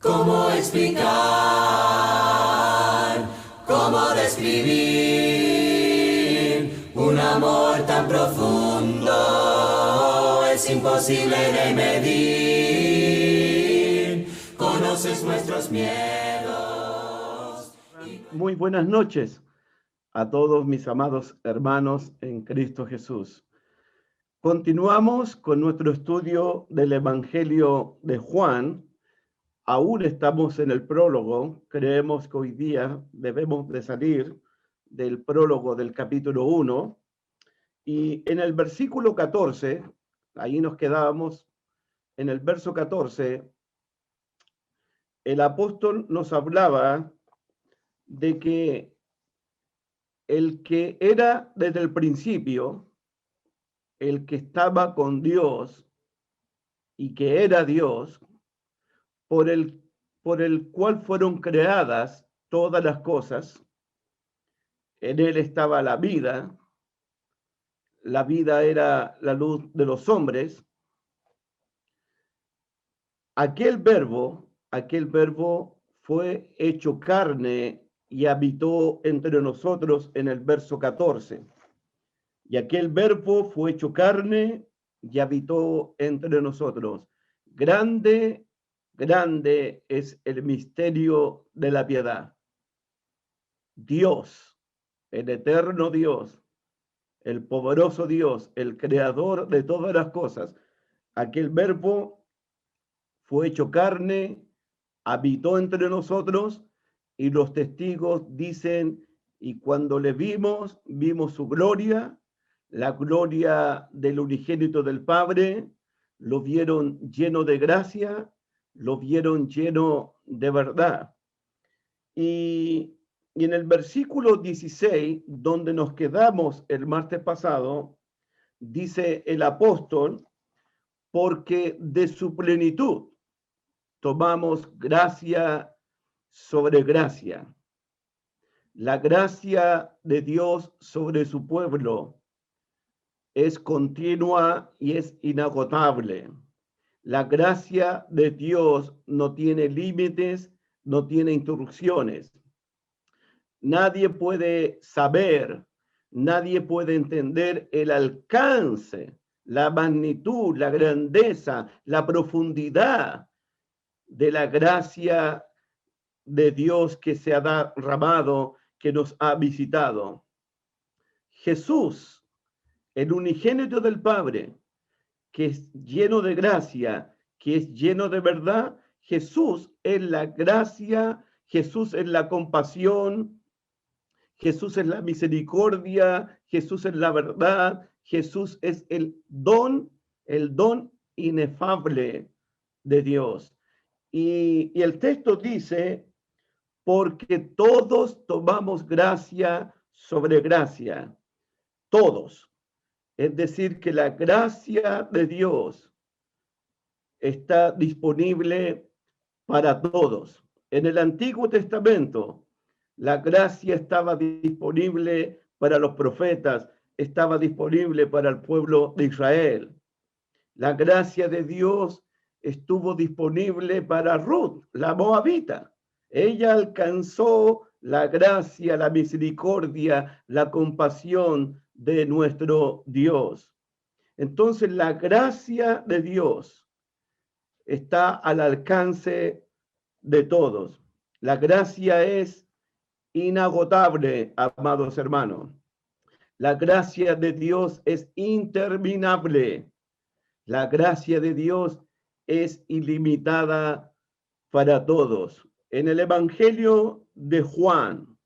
¿Cómo explicar? ¿Cómo describir un amor tan profundo? Es imposible de medir. Conoces nuestros miedos. Muy buenas noches a todos mis amados hermanos en Cristo Jesús. Continuamos con nuestro estudio del Evangelio de Juan. Aún estamos en el prólogo. Creemos que hoy día debemos de salir del prólogo del capítulo 1. Y en el versículo 14, ahí nos quedábamos, en el verso 14, el apóstol nos hablaba de que el que era desde el principio, el que estaba con Dios y que era Dios, por el cual fueron creadas todas las cosas, en él estaba la vida era la luz de los hombres. Aquel verbo fue hecho carne y habitó entre nosotros en el verso 14. Y aquel verbo fue hecho carne y habitó entre nosotros. Grande es el misterio de la piedad. Dios, el eterno Dios, el poderoso Dios, el creador de todas las cosas, aquel verbo fue hecho carne, habitó entre nosotros, y los testigos dicen, y cuando le vimos su gloria, la gloria del unigénito del Padre, lo vieron lleno de gracia, lo vieron lleno de verdad. Y en el versículo 16, donde nos quedamos el martes pasado, dice el apóstol, porque de su plenitud tomamos gracia sobre gracia. La gracia de Dios sobre su pueblo es continua y es inagotable. La gracia de Dios no tiene límites, no tiene interrupciones. Nadie puede saber, nadie puede entender el alcance, la magnitud, la grandeza, la profundidad de la gracia de Dios que se ha derramado, que nos ha visitado. Jesús, el unigénito del Padre, que es lleno de gracia, que es lleno de verdad. Jesús es la gracia, Jesús es la compasión, Jesús es la misericordia, Jesús es la verdad, Jesús es el don inefable de Dios. Y el texto dice, porque todos tomamos gracia sobre gracia, todos. Es decir, que la gracia de Dios está disponible para todos. En el Antiguo Testamento, la gracia estaba disponible para los profetas, estaba disponible para el pueblo de Israel. La gracia de Dios estuvo disponible para Ruth, la moabita. Ella alcanzó la gracia, la misericordia, la compasión de nuestro Dios. Entonces la gracia de Dios está al alcance de todos. La gracia es inagotable, amados hermanos. La gracia de Dios es interminable. La gracia de Dios es ilimitada para todos. En el Evangelio de Juan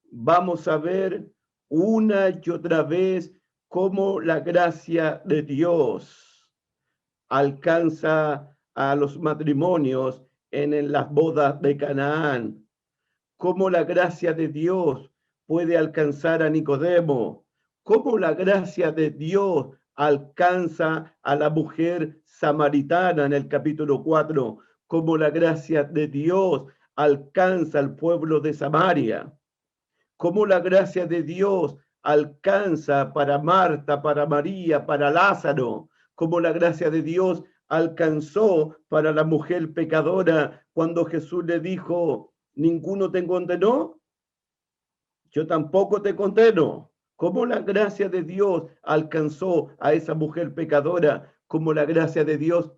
vamos a ver una y otra vez cómo la gracia de Dios alcanza a los matrimonios en las bodas de Canaán, cómo la gracia de Dios puede alcanzar a Nicodemo, cómo la gracia de Dios alcanza a la mujer samaritana en el capítulo 4, cómo la gracia de Dios alcanza al pueblo de Samaria, cómo la gracia de Dios alcanza para Marta, para María, para Lázaro, cómo la gracia de Dios alcanzó para la mujer pecadora cuando Jesús le dijo, ¿ninguno te condenó? Yo tampoco te condeno. ¿Cómo la gracia de Dios alcanzó a esa mujer pecadora? ¿Cómo la gracia de Dios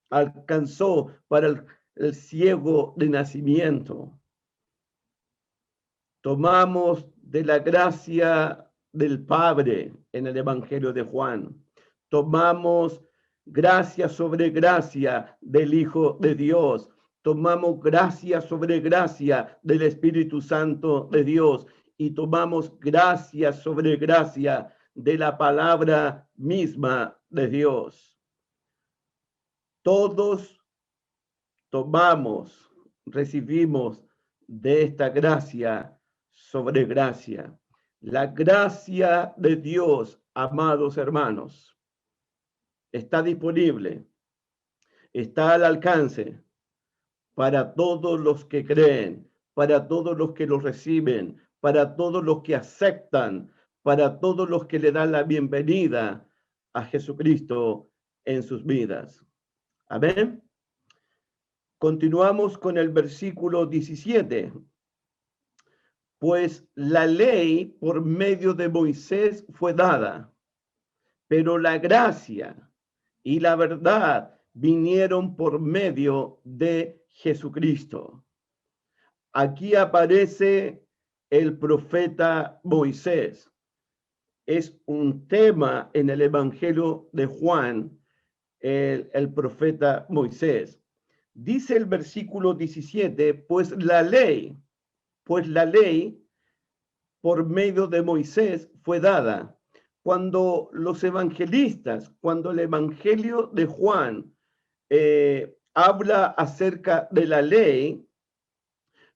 alcanzó para el ciego de nacimiento? Tomamos de la gracia del Padre en el Evangelio de Juan. Tomamos gracia sobre gracia del Hijo de Dios. Tomamos gracia sobre gracia del Espíritu Santo de Dios. Y tomamos gracia sobre gracia de la palabra misma de Dios. Todos tomamos, recibimos de esta gracia sobre gracia. La gracia de Dios, amados hermanos, está disponible, está al alcance para todos los que creen, para todos los que lo reciben, para todos los que aceptan, para todos los que le dan la bienvenida a Jesucristo en sus vidas. Amén. Continuamos con el versículo 17. Pues la ley por medio de Moisés fue dada, pero la gracia y la verdad vinieron por medio de Jesucristo. Aquí aparece el profeta Moisés. Es un tema en el Evangelio de Juan, el profeta Moisés. Dice el versículo 17, pues la ley por medio de Moisés fue dada. Cuando los evangelistas, cuando el Evangelio de Juan habla acerca de la ley,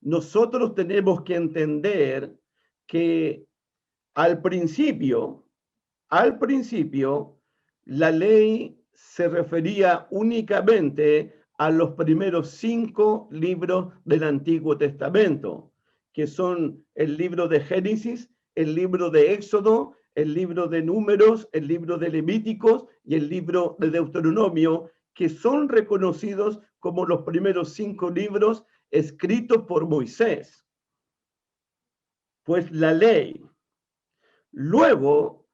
nosotros tenemos que entender que al principio, la ley se refería únicamente a los primeros 5 libros del Antiguo Testamento, que son el libro de Génesis, el libro de Éxodo, el libro de Números, el libro de Levíticos y el libro de Deuteronomio, que son reconocidos como los primeros 5 libros escritos por Moisés. Pues la ley. Luego,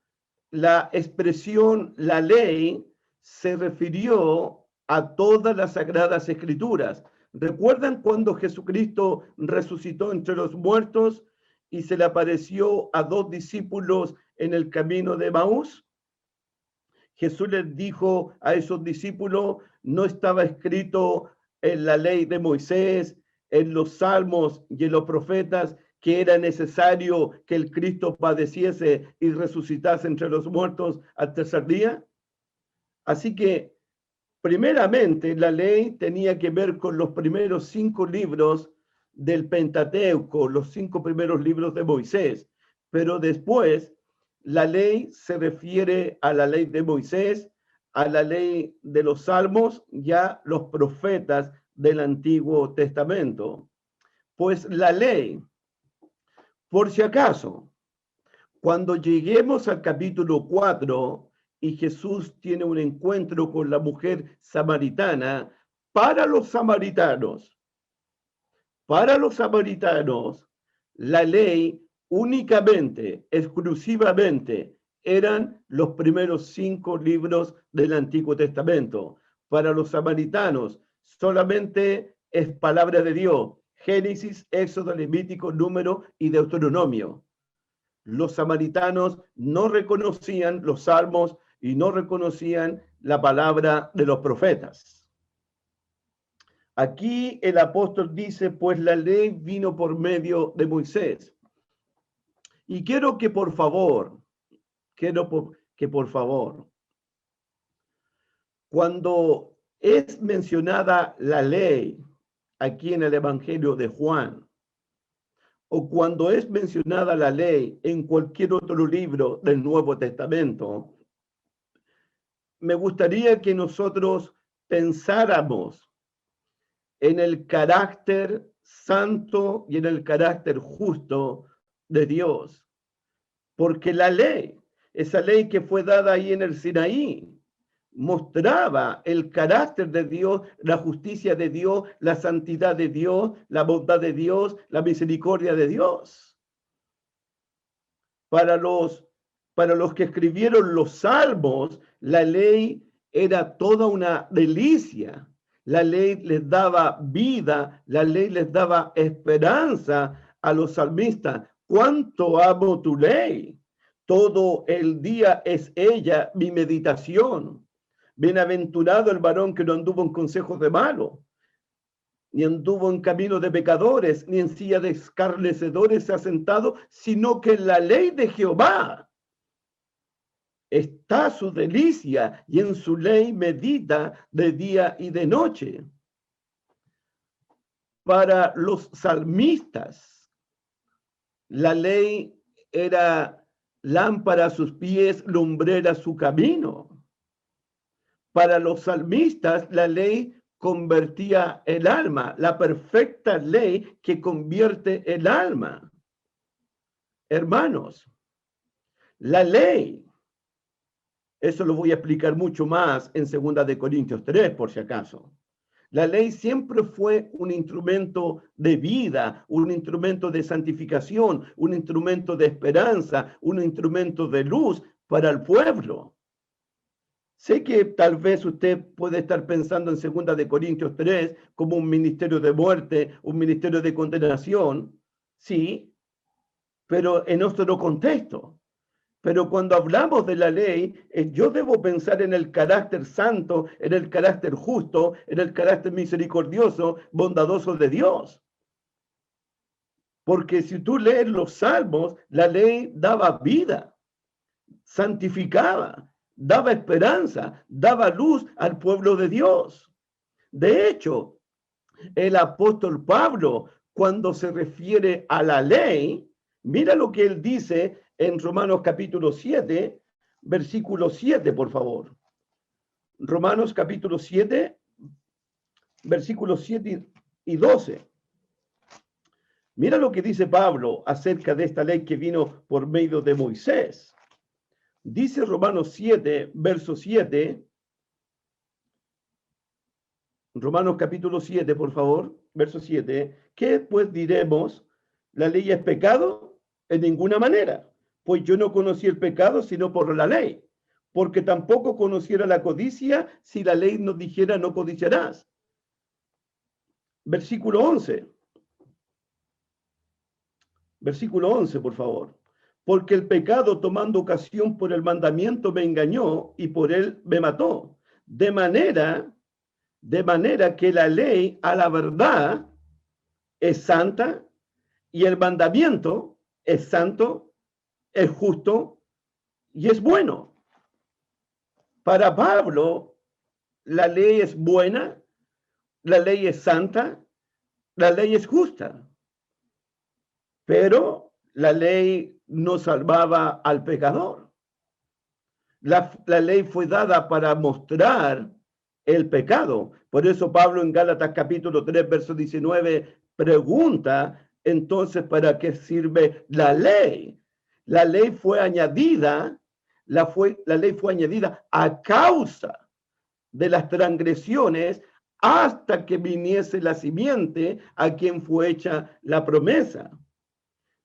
la expresión la ley se refirió a todas las sagradas escrituras. ¿Recuerdan cuando Jesucristo resucitó entre los muertos y se le apareció a 2 discípulos en el camino de Emaús? Jesús les dijo a esos discípulos, no estaba escrito en la ley de Moisés, en los salmos y en los profetas, que era necesario que el Cristo padeciese y resucitase entre los muertos al tercer día. Así que, primeramente, la ley tenía que ver con los primeros 5 libros del Pentateuco, los 5 primeros libros de Moisés. Pero después, la ley se refiere a la ley de Moisés, a la ley de los salmos y a los profetas del Antiguo Testamento. Pues la ley, por si acaso, cuando lleguemos al capítulo 4 y Jesús tiene un encuentro con la mujer samaritana, para los samaritanos, la ley únicamente, exclusivamente, eran los primeros 5 libros del Antiguo Testamento. Para los samaritanos, solamente es palabra de Dios. Génesis, Éxodo, Levítico, Número y Deuteronomio. Los samaritanos no reconocían los salmos y no reconocían la palabra de los profetas. Aquí el apóstol dice, pues la ley vino por medio de Moisés. Y quiero que por favor, cuando es mencionada la ley aquí en el Evangelio de Juan, o cuando es mencionada la ley en cualquier otro libro del Nuevo Testamento, me gustaría que nosotros pensáramos en el carácter santo y en el carácter justo de Dios. Porque la ley, esa ley que fue dada ahí en el Sinaí, mostraba el carácter de Dios, la justicia de Dios, la santidad de Dios, la bondad de Dios, la misericordia de Dios. Para los que escribieron los salmos, la ley era toda una delicia. La ley les daba vida, la ley les daba esperanza a los salmistas. ¿Cuánto amo tu ley? Todo el día es ella mi meditación. Bienaventurado el varón que no anduvo en consejos de malos, ni anduvo en camino de pecadores, ni en silla de escarnecedores se ha sentado, sino que en la ley de Jehová está su delicia, y en su ley medita de día y de noche. Para los salmistas, la ley era lámpara a sus pies, lumbrera a su camino. Para los salmistas, la ley convertía el alma, la perfecta ley que convierte el alma. Hermanos, la ley, eso lo voy a explicar mucho más en 2 de Corintios 3, por si acaso. La ley siempre fue un instrumento de vida, un instrumento de santificación, un instrumento de esperanza, un instrumento de luz para el pueblo. Sé que tal vez usted puede estar pensando en 2 de Corintios 3 como un ministerio de muerte, un ministerio de condenación, sí, pero en otro contexto. Pero cuando hablamos de la ley, yo debo pensar en el carácter santo, en el carácter justo, en el carácter misericordioso, bondadoso de Dios. Porque si tú lees los salmos, la ley daba vida, santificaba, daba esperanza, daba luz al pueblo de Dios. De hecho, el apóstol Pablo, cuando se refiere a la ley, mira lo que él dice en Romanos capítulo 7, versículo 7, por favor. Romanos capítulo 7, versículos 7 y 12. Mira lo que dice Pablo acerca de esta ley que vino por medio de Moisés. Dice Romanos 7, verso 7. Romanos capítulo 7, por favor, verso 7. ¿Qué pues diremos? ¿La ley es pecado? En ninguna manera. Pues yo no conocí el pecado sino por la ley. Porque tampoco conociera la codicia si la ley nos dijera no codiciarás. Versículo 11. Versículo 11, por favor. Porque el pecado, tomando ocasión por el mandamiento, me engañó y por él me mató. De manera que la ley a la verdad es santa y el mandamiento es santo, es justo y es bueno. Para Pablo, la ley es buena, la ley es santa, la ley es justa. Pero la ley no salvaba al pecador. La ley fue dada para mostrar el pecado. Por eso Pablo en Gálatas capítulo 3, verso 19, pregunta, entonces, ¿para qué sirve la ley? La ley fue añadida, la ley fue añadida a causa de las transgresiones hasta que viniese la simiente a quien fue hecha la promesa.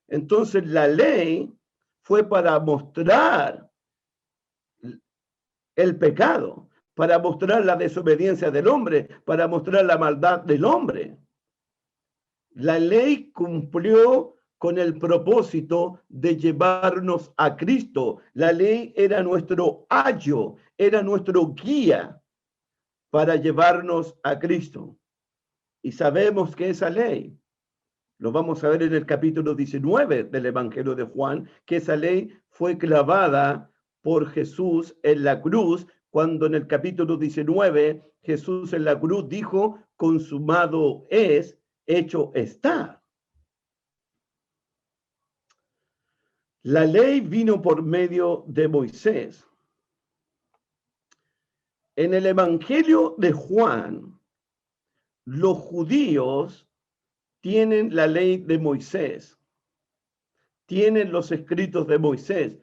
Entonces la ley fue para mostrar el pecado, para mostrar la desobediencia del hombre, para mostrar la maldad del hombre. La ley cumplió con el propósito de llevarnos a Cristo. La ley era nuestro ayo, era nuestro guía para llevarnos a Cristo. Y sabemos que esa ley, lo vamos a ver en el capítulo 19 del Evangelio de Juan, que esa ley fue clavada por Jesús en la cruz, cuando en el capítulo 19 Jesús en la cruz dijo, consumado es, hecho está. La ley vino por medio de Moisés. En el Evangelio de Juan, los judíos tienen la ley de Moisés, tienen los escritos de Moisés,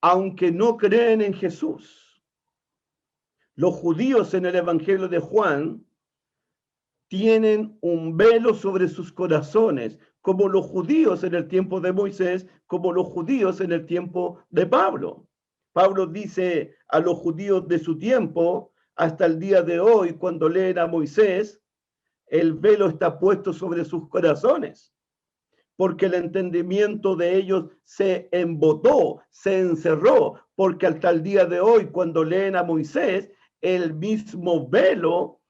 aunque no creen en Jesús. Los judíos en el Evangelio de Juan tienen un velo sobre sus corazones, como los judíos en el tiempo de Moisés, como los judíos en el tiempo de Pablo. Pablo dice a los judíos de su tiempo, hasta el día de hoy, cuando leen a Moisés, el velo está puesto sobre sus corazones, porque el entendimiento de ellos se embotó, se encerró, porque hasta el día de hoy, cuando leen a Moisés, el mismo velo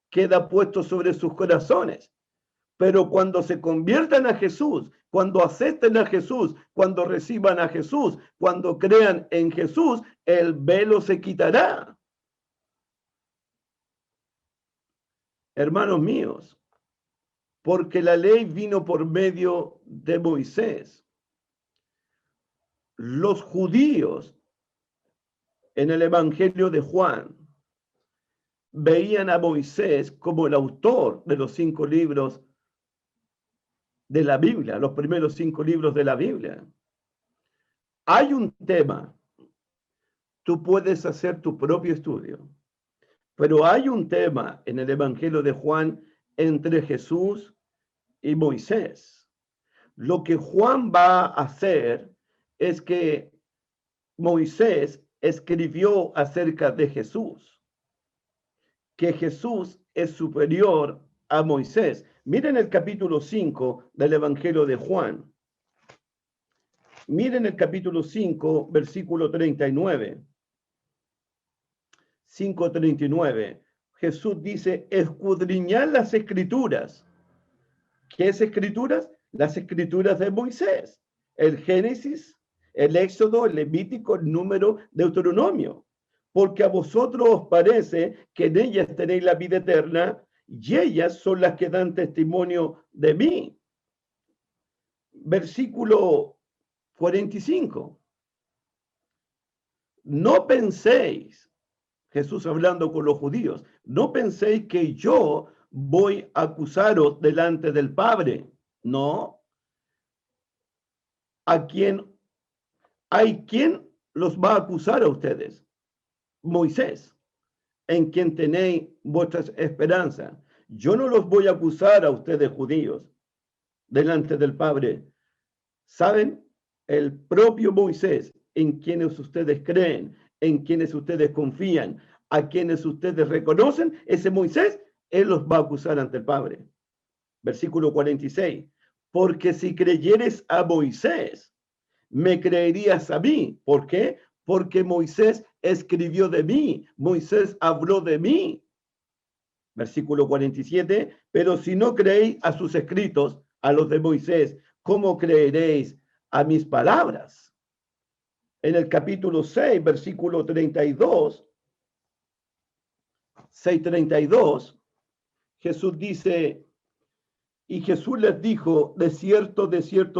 queda puesto sobre sus corazones. Pero cuando se conviertan a Jesús, cuando acepten a Jesús, cuando reciban a Jesús, cuando crean en Jesús, el velo se quitará. Hermanos míos, porque la ley vino por medio de Moisés. Los judíos en el Evangelio de Juan veían a Moisés como el autor de los 5 libros de la Biblia, los primeros 5 libros de la Biblia. Hay un tema, tú puedes hacer tu propio estudio, pero hay un tema en el Evangelio de Juan entre Jesús y Moisés. Lo que Juan va a hacer es que Moisés escribió acerca de Jesús, que Jesús es superior a Moisés. Miren el capítulo 5 del Evangelio de Juan. Miren el capítulo 5, versículo 39. 5:39. Jesús dice, escudriñad las escrituras. ¿Qué es escrituras? Las escrituras de Moisés. El Génesis, el Éxodo, el Levítico, el Número, Deuteronomio. Porque a vosotros os parece que en ellas tenéis la vida eterna, y ellas son las que dan testimonio de mí. Versículo 45. No penséis, Jesús hablando con los judíos, no penséis que yo voy a acusaros delante del Padre. No. Hay quien los va a acusar a ustedes. Moisés, en quien tenéis vuestras esperanzas. Yo no los voy a acusar a ustedes judíos delante del Padre. ¿Saben? El propio Moisés, en quienes ustedes creen, en quienes ustedes confían, a quienes ustedes reconocen, ese Moisés, él los va a acusar ante el Padre. Versículo 46. Porque si creyeres a Moisés, me creerías a mí. ¿Por qué? Porque Moisés escribió de mí, Moisés habló de mí. Versículo 47, pero si no creéis a sus escritos, a los de Moisés, ¿cómo creeréis a mis palabras? En el capítulo 6, versículo 32, 6:32, Jesús dice, y Jesús les dijo, de cierto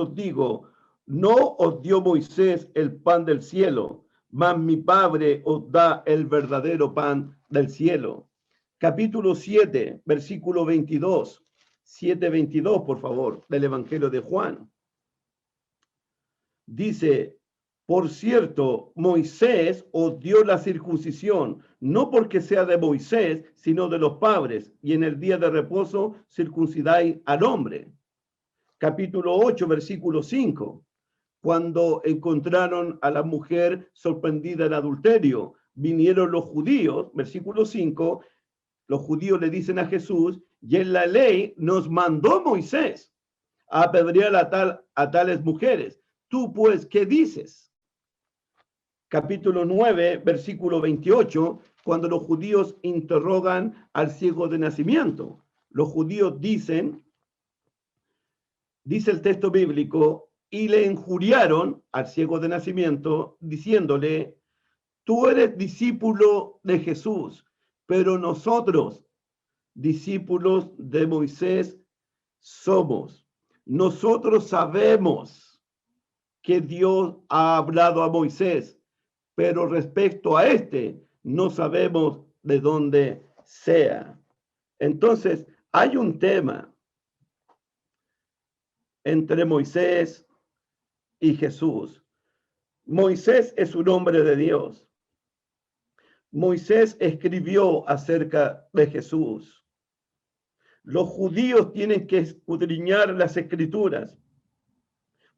os digo, no os dio Moisés el pan del cielo, mas mi Padre os da el verdadero pan del cielo. Capítulo 7, versículo 22, 7:22, por favor, del Evangelio de Juan. Dice, por cierto, Moisés os dio la circuncisión, no porque sea de Moisés, sino de los padres, y en el día de reposo circuncidáis al hombre. Capítulo 8, versículo 5. Cuando encontraron a la mujer sorprendida en adulterio, vinieron los judíos, versículo 5, los judíos le dicen a Jesús, y en la ley nos mandó Moisés a apedrear a tales mujeres. Tú pues, ¿qué dices? Capítulo 9, versículo 28, cuando los judíos interrogan al ciego de nacimiento. Los judíos dicen, dice el texto bíblico, y le injuriaron al ciego de nacimiento, diciéndole, tú eres discípulo de Jesús, pero nosotros, discípulos de Moisés, somos. Nosotros sabemos que Dios ha hablado a Moisés, pero respecto a este, no sabemos de dónde sea. Entonces, hay un tema entre Moisés y Jesús. Moisés es un hombre de Dios. Moisés escribió acerca de Jesús. Los judíos tienen que escudriñar las escrituras,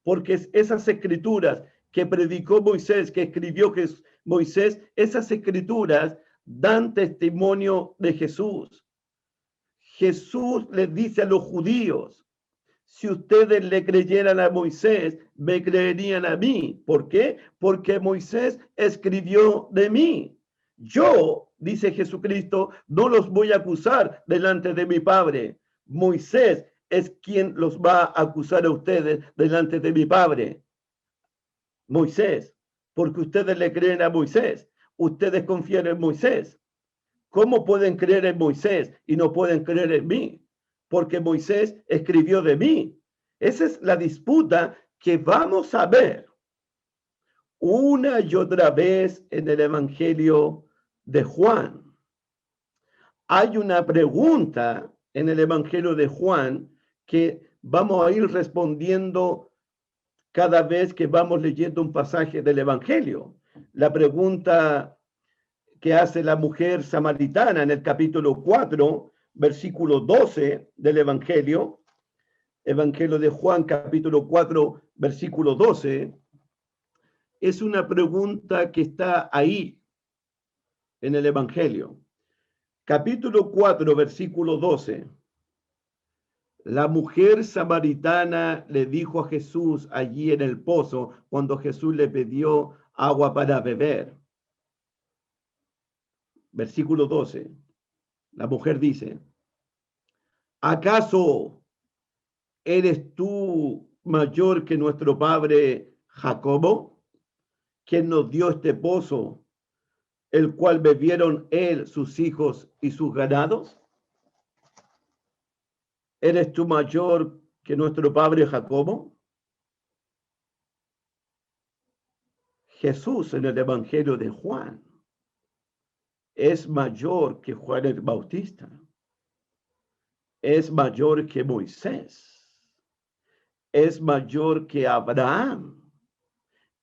porque esas escrituras que predicó Moisés, que escribió Moisés, esas escrituras dan testimonio de Jesús. Jesús les dice a los judíos: si ustedes le creyeran a Moisés, me creerían a mí. ¿Por qué? Porque Moisés escribió de mí. Yo, dice Jesucristo, no los voy a acusar delante de mi Padre. Moisés es quien los va a acusar a ustedes delante de mi Padre. Moisés, porque ustedes le creen a Moisés. Ustedes confían en Moisés. ¿Cómo pueden creer en Moisés y no pueden creer en mí? Porque Moisés escribió de mí. Esa es la disputa que vamos a ver una y otra vez en el Evangelio de Juan. Hay una pregunta en el Evangelio de Juan que vamos a ir respondiendo cada vez que vamos leyendo un pasaje del Evangelio. La pregunta que hace la mujer samaritana en el capítulo 4, versículo 12 del Evangelio de Juan, capítulo 4, versículo 12, es una pregunta que está ahí en el Evangelio. Capítulo 4, versículo 12. La mujer samaritana le dijo a Jesús allí en el pozo, cuando Jesús le pidió agua para beber. Versículo 12. La mujer dice: ¿acaso eres tú mayor que nuestro padre Jacobo, quien nos dio este pozo, el cual bebieron él, sus hijos y sus ganados? ¿Eres tú mayor que nuestro padre Jacobo? Jesús en el Evangelio de Juan es mayor que Juan el Bautista. Es mayor que Moisés. Es mayor que Abraham.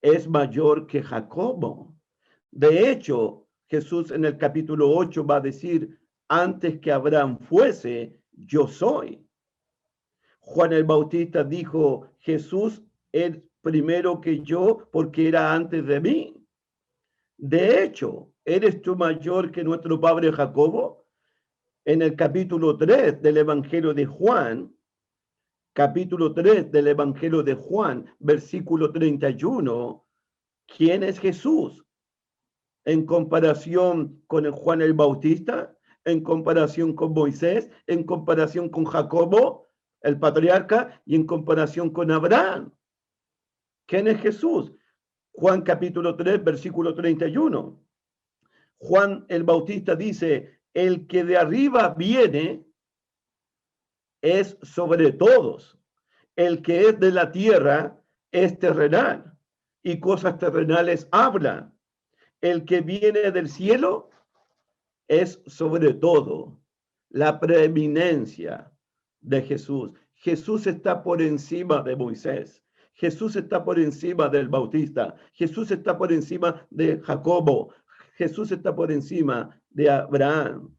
Es mayor que Jacobo. De hecho, Jesús en el capítulo 8 va a decir: antes que Abraham fuese, yo soy. Juan el Bautista dijo: Jesús es primero que yo porque era antes de mí. De hecho, ¿eres tú mayor que nuestro padre Jacobo? En el capítulo 3 del Evangelio de Juan, capítulo 3 del Evangelio de Juan, versículo 31, ¿quién es Jesús? En comparación con el Juan el Bautista, en comparación con Moisés, en comparación con Jacobo, el patriarca, y en comparación con Abraham. ¿Quién es Jesús? Juan capítulo 3, versículo 31. Juan el Bautista dice: el que de arriba viene es sobre todos. El que es de la tierra es terrenal, y cosas terrenales habla. El que viene del cielo es sobre todo. La preeminencia de Jesús. Jesús está por encima de Moisés. Jesús está por encima del Bautista. Jesús está por encima de Jacobo. Jesús está por encima de Abraham.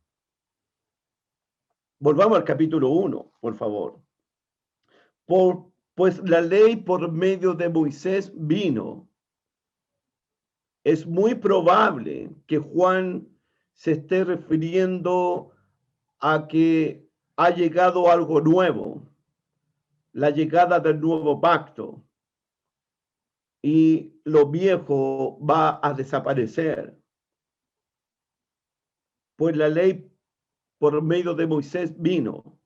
Volvamos al capítulo 1, por favor. Pues la ley por medio de Moisés vino. Es muy probable que Juan se esté refiriendo a que ha llegado algo nuevo, la llegada del nuevo pacto, y lo viejo va a desaparecer. Pues la ley por medio de Moisés vino,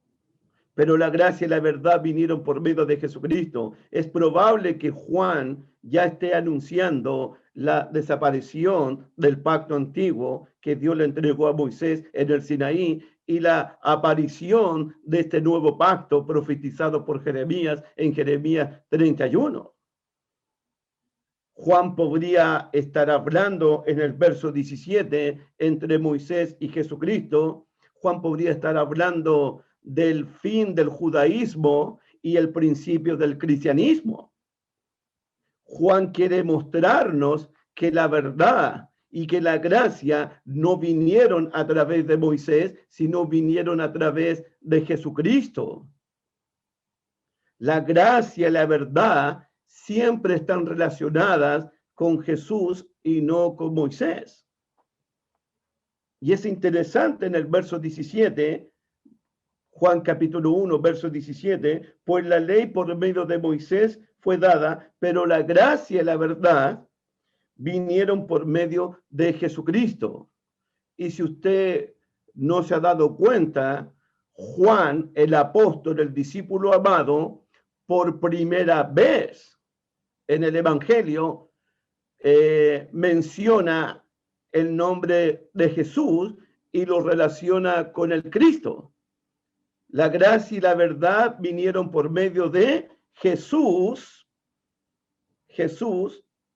pero la gracia y la verdad vinieron por medio de Jesucristo. Es probable que Juan ya esté anunciando la desaparición del pacto antiguo que Dios le entregó a Moisés en el Sinaí y la aparición de este nuevo pacto profetizado por Jeremías en Jeremías 31. Juan podría estar hablando en el verso 17 entre Moisés y Jesucristo. Juan podría estar hablando del fin del judaísmo y el principio del cristianismo. Juan quiere mostrarnos que la verdad y que la gracia no vinieron a través de Moisés, sino vinieron a través de Jesucristo. La gracia y la verdad siempre están relacionadas con Jesús y no con Moisés. Y es interesante en el verso 17, Juan capítulo 1, verso 17, pues la ley por medio de Moisés fue dada, pero la gracia y la verdad vinieron por medio de Jesucristo. Y si usted no se ha dado cuenta, Juan, el apóstol, el discípulo amado, por primera vez en el Evangelio, menciona el nombre de Jesús y lo relaciona con el Cristo. La gracia y la verdad vinieron por medio de Jesús,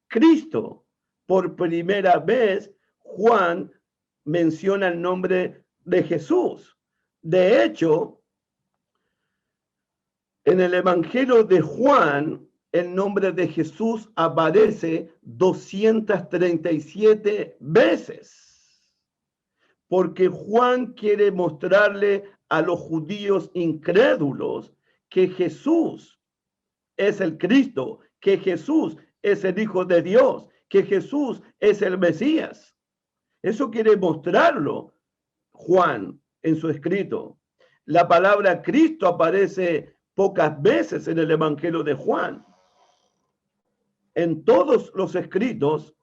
Cristo. Por primera vez, Juan menciona el nombre de Jesús. De hecho, en el Evangelio de Juan, el nombre de Jesús aparece 237 veces, porque Juan quiere mostrarle a los judíos incrédulos que Jesús es el Cristo, que Jesús es el Hijo de Dios, que Jesús es el Mesías. Eso quiere mostrarlo Juan en su escrito. La palabra Cristo aparece pocas veces en el Evangelio de Juan. En todos los escritos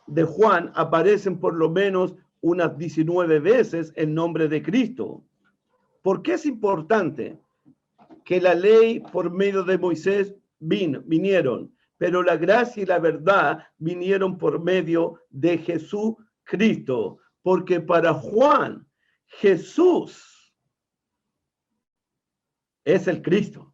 de Juan aparecen por lo menos unas 19 veces el nombre de Cristo. ¿Por qué es importante que la ley por medio de Moisés vinieron, pero la gracia y la verdad vinieron por medio de Jesucristo? Porque para Juan, Jesús es el Cristo.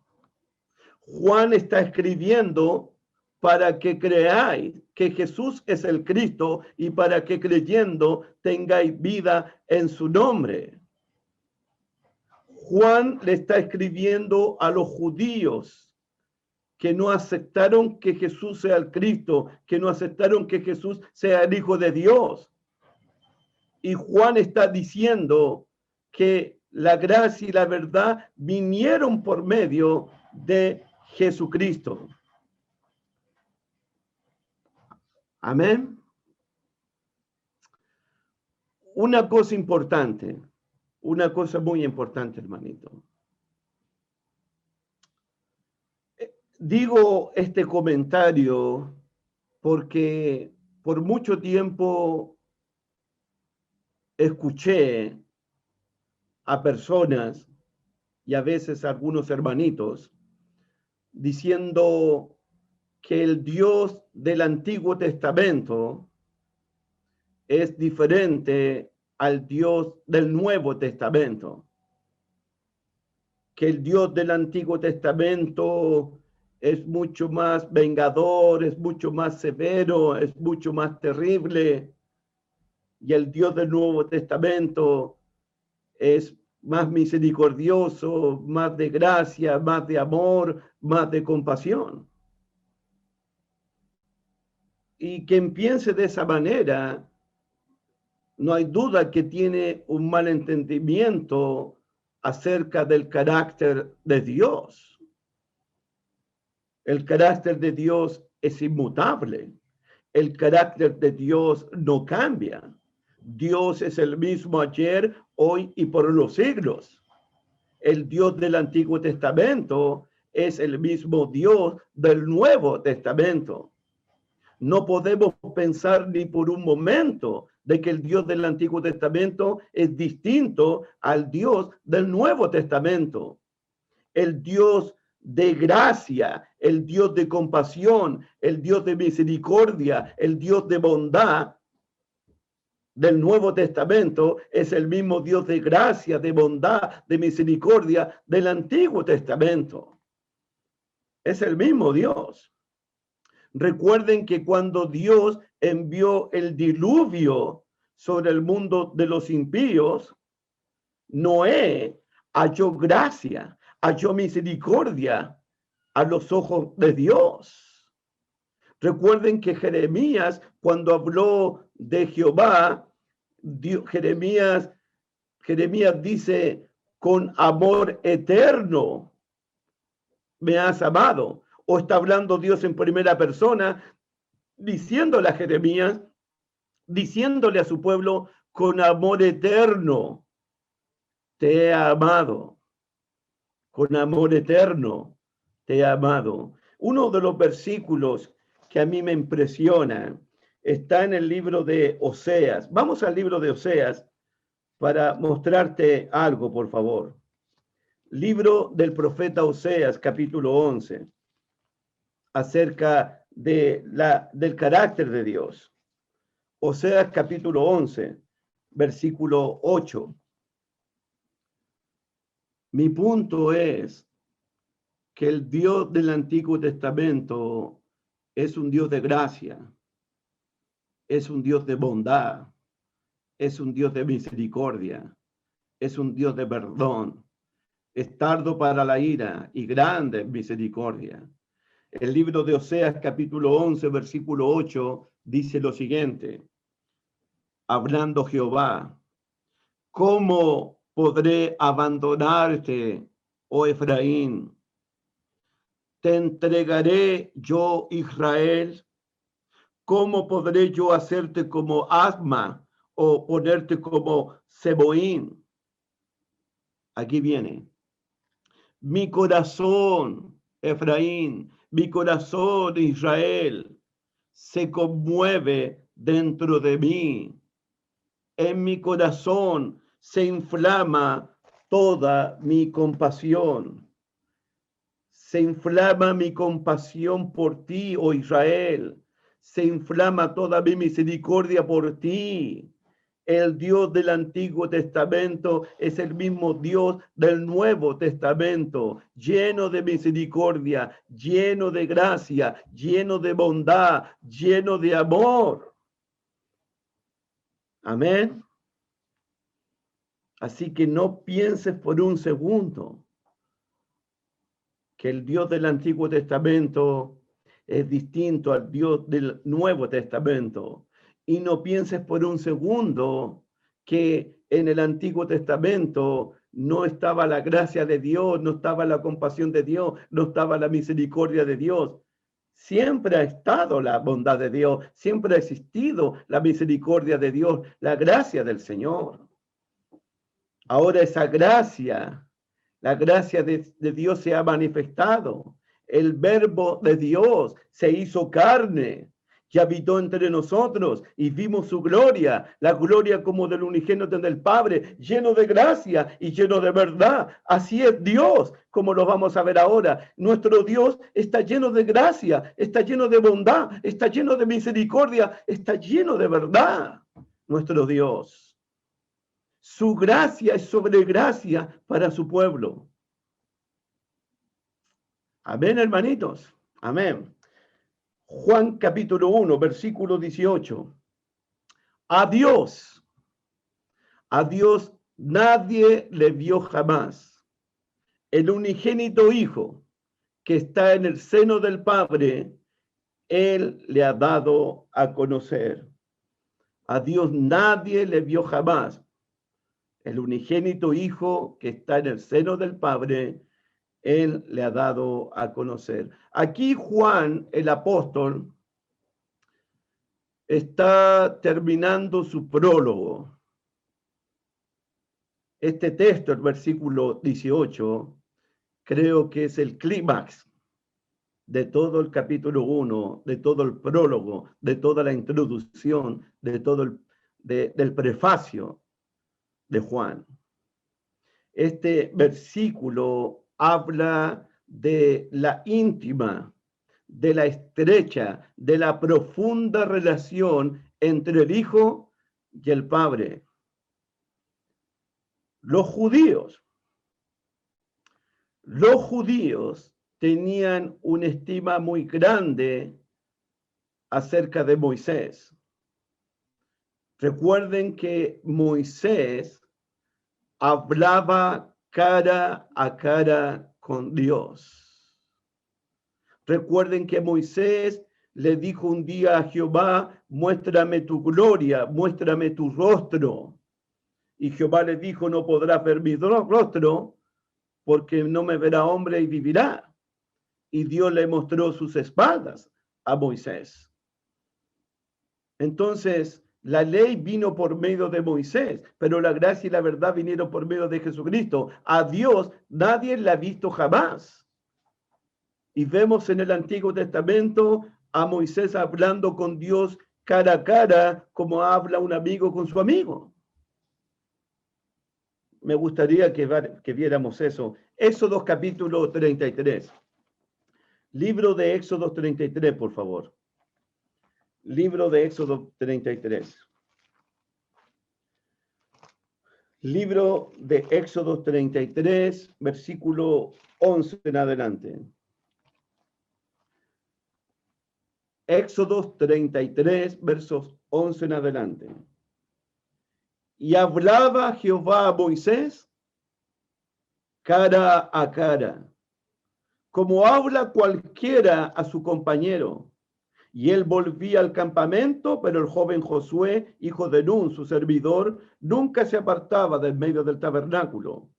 Juan está escribiendo para que creáis que Jesús es el Cristo y para que creyendo tengáis vida en su nombre. Juan le está escribiendo a los judíos que no aceptaron que Jesús sea el Cristo, que no aceptaron que Jesús sea el Hijo de Dios. Y Juan está diciendo que la gracia y la verdad vinieron por medio de Jesucristo. Amén. Una cosa importante, una cosa muy importante, hermanito. Digo este comentario porque por mucho tiempo escuché a personas y a veces a algunos hermanitos diciendo que el Dios del Antiguo Testamento es diferente al Dios del Nuevo Testamento. Que el Dios del Antiguo Testamento es mucho más vengador, es mucho más severo, es mucho más terrible. Y el Dios del Nuevo Testamento es más misericordioso, más de gracia, más de amor, más de compasión. Y quien piense de esa manera, no hay duda que tiene un mal entendimiento acerca del carácter de Dios. El carácter de Dios es inmutable. El carácter de Dios no cambia. Dios es el mismo ayer, hoy y por los siglos. El Dios del Antiguo Testamento es el mismo Dios del Nuevo Testamento. No podemos pensar ni por un momento de que el Dios del Antiguo Testamento es distinto al Dios del Nuevo Testamento. El Dios de gracia, el Dios de compasión, el Dios de misericordia, el Dios de bondad del Nuevo Testamento es el mismo Dios de gracia, de bondad, de misericordia del Antiguo Testamento. Es el mismo Dios. Recuerden que cuando Dios envió el diluvio sobre el mundo de los impíos, Noé halló gracia, halló misericordia a los ojos de Dios. Recuerden que Jeremías, cuando habló de Jehová, Jeremías dice, con amor eterno me has amado. O está hablando Dios en primera persona, diciéndole a Jeremías, diciéndole a su pueblo, con amor eterno te he amado. Con amor eterno te he amado. Uno de los versículos que a mí me impresiona está en el libro de Oseas. Vamos al libro de Oseas para mostrarte algo, por favor. Libro del profeta Oseas, capítulo 11, acerca del carácter de Dios. Oseas, capítulo 11, versículo 8. Mi punto es que el Dios del Antiguo Testamento es un Dios de gracia, es un Dios de bondad, es un Dios de misericordia, es un Dios de perdón, es tardo para la ira y grande en misericordia. El libro de Oseas, capítulo 11, versículo 8, dice lo siguiente, hablando Jehová, ¿cómo podré abandonarte, oh Efraín? ¿Te entregaré yo, Israel? ¿Cómo podré yo hacerte como Asma o ponerte como Seboín? Aquí viene. Mi corazón, Efraín, mi corazón, Israel, se conmueve dentro de mí. En mi corazón se inflama toda mi compasión. Se inflama mi compasión por ti, oh Israel. Se inflama toda mi misericordia por ti. El Dios del Antiguo Testamento es el mismo Dios del Nuevo Testamento, lleno de misericordia, lleno de gracia, lleno de bondad, lleno de amor. Amén. Así que no pienses por un segundo que el Dios del Antiguo Testamento es distinto al Dios del Nuevo Testamento. Y no pienses por un segundo que en el Antiguo Testamento no estaba la gracia de Dios, no estaba la compasión de Dios, no estaba la misericordia de Dios. Siempre ha estado la bondad de Dios, siempre ha existido la misericordia de Dios, la gracia del Señor. Ahora esa gracia, la gracia de Dios se ha manifestado. El verbo de Dios se hizo carne y habitó entre nosotros y vimos su gloria, la gloria como del unigénito del Padre, lleno de gracia y lleno de verdad. Así es Dios, como lo vamos a ver ahora. Nuestro Dios está lleno de gracia, está lleno de bondad, está lleno de misericordia, está lleno de verdad. Nuestro Dios. Su gracia es sobre gracia para su pueblo. Amén, hermanitos. Amén. Juan capítulo 1, versículo 18. A Dios nadie le vio jamás. El unigénito Hijo que está en el seno del Padre, Él le ha dado a conocer. A Dios nadie le vio jamás. El unigénito Hijo que está en el seno del Padre, Él le ha dado a conocer. Aquí Juan, el apóstol, está terminando su prólogo. Este texto, el versículo 18, creo que es el clímax de todo el capítulo 1, de todo el prólogo, de toda la introducción, de todo del prefacio de Juan. Este versículo habla de la íntima, de la estrecha, de la profunda relación entre el Hijo y el Padre. Los judíos tenían una estima muy grande acerca de Moisés. Recuerden que Moisés hablaba cara a cara con Dios. Recuerden que Moisés le dijo un día a Jehová, muéstrame tu gloria, muéstrame tu rostro. Y Jehová le dijo, no podrás ver mi rostro, porque no me verá hombre y vivirá. Y Dios le mostró sus espaldas a Moisés. Entonces, la ley vino por medio de Moisés, pero la gracia y la verdad vinieron por medio de Jesucristo. A Dios nadie le ha visto jamás. Y vemos en el Antiguo Testamento a Moisés hablando con Dios cara a cara, como habla un amigo con su amigo. Me gustaría que viéramos eso. Éxodo capítulo 33. Libro de Éxodo 33, por favor. Libro de Éxodo 33. Libro de Éxodo 33, versículo 11 en adelante. Éxodo 33, versos 11 en adelante. Y hablaba Jehová a Moisés cara a cara, como habla cualquiera a su compañero. Y él volvía al campamento, pero el joven Josué, hijo de Nun, su servidor, nunca se apartaba del medio del tabernáculo.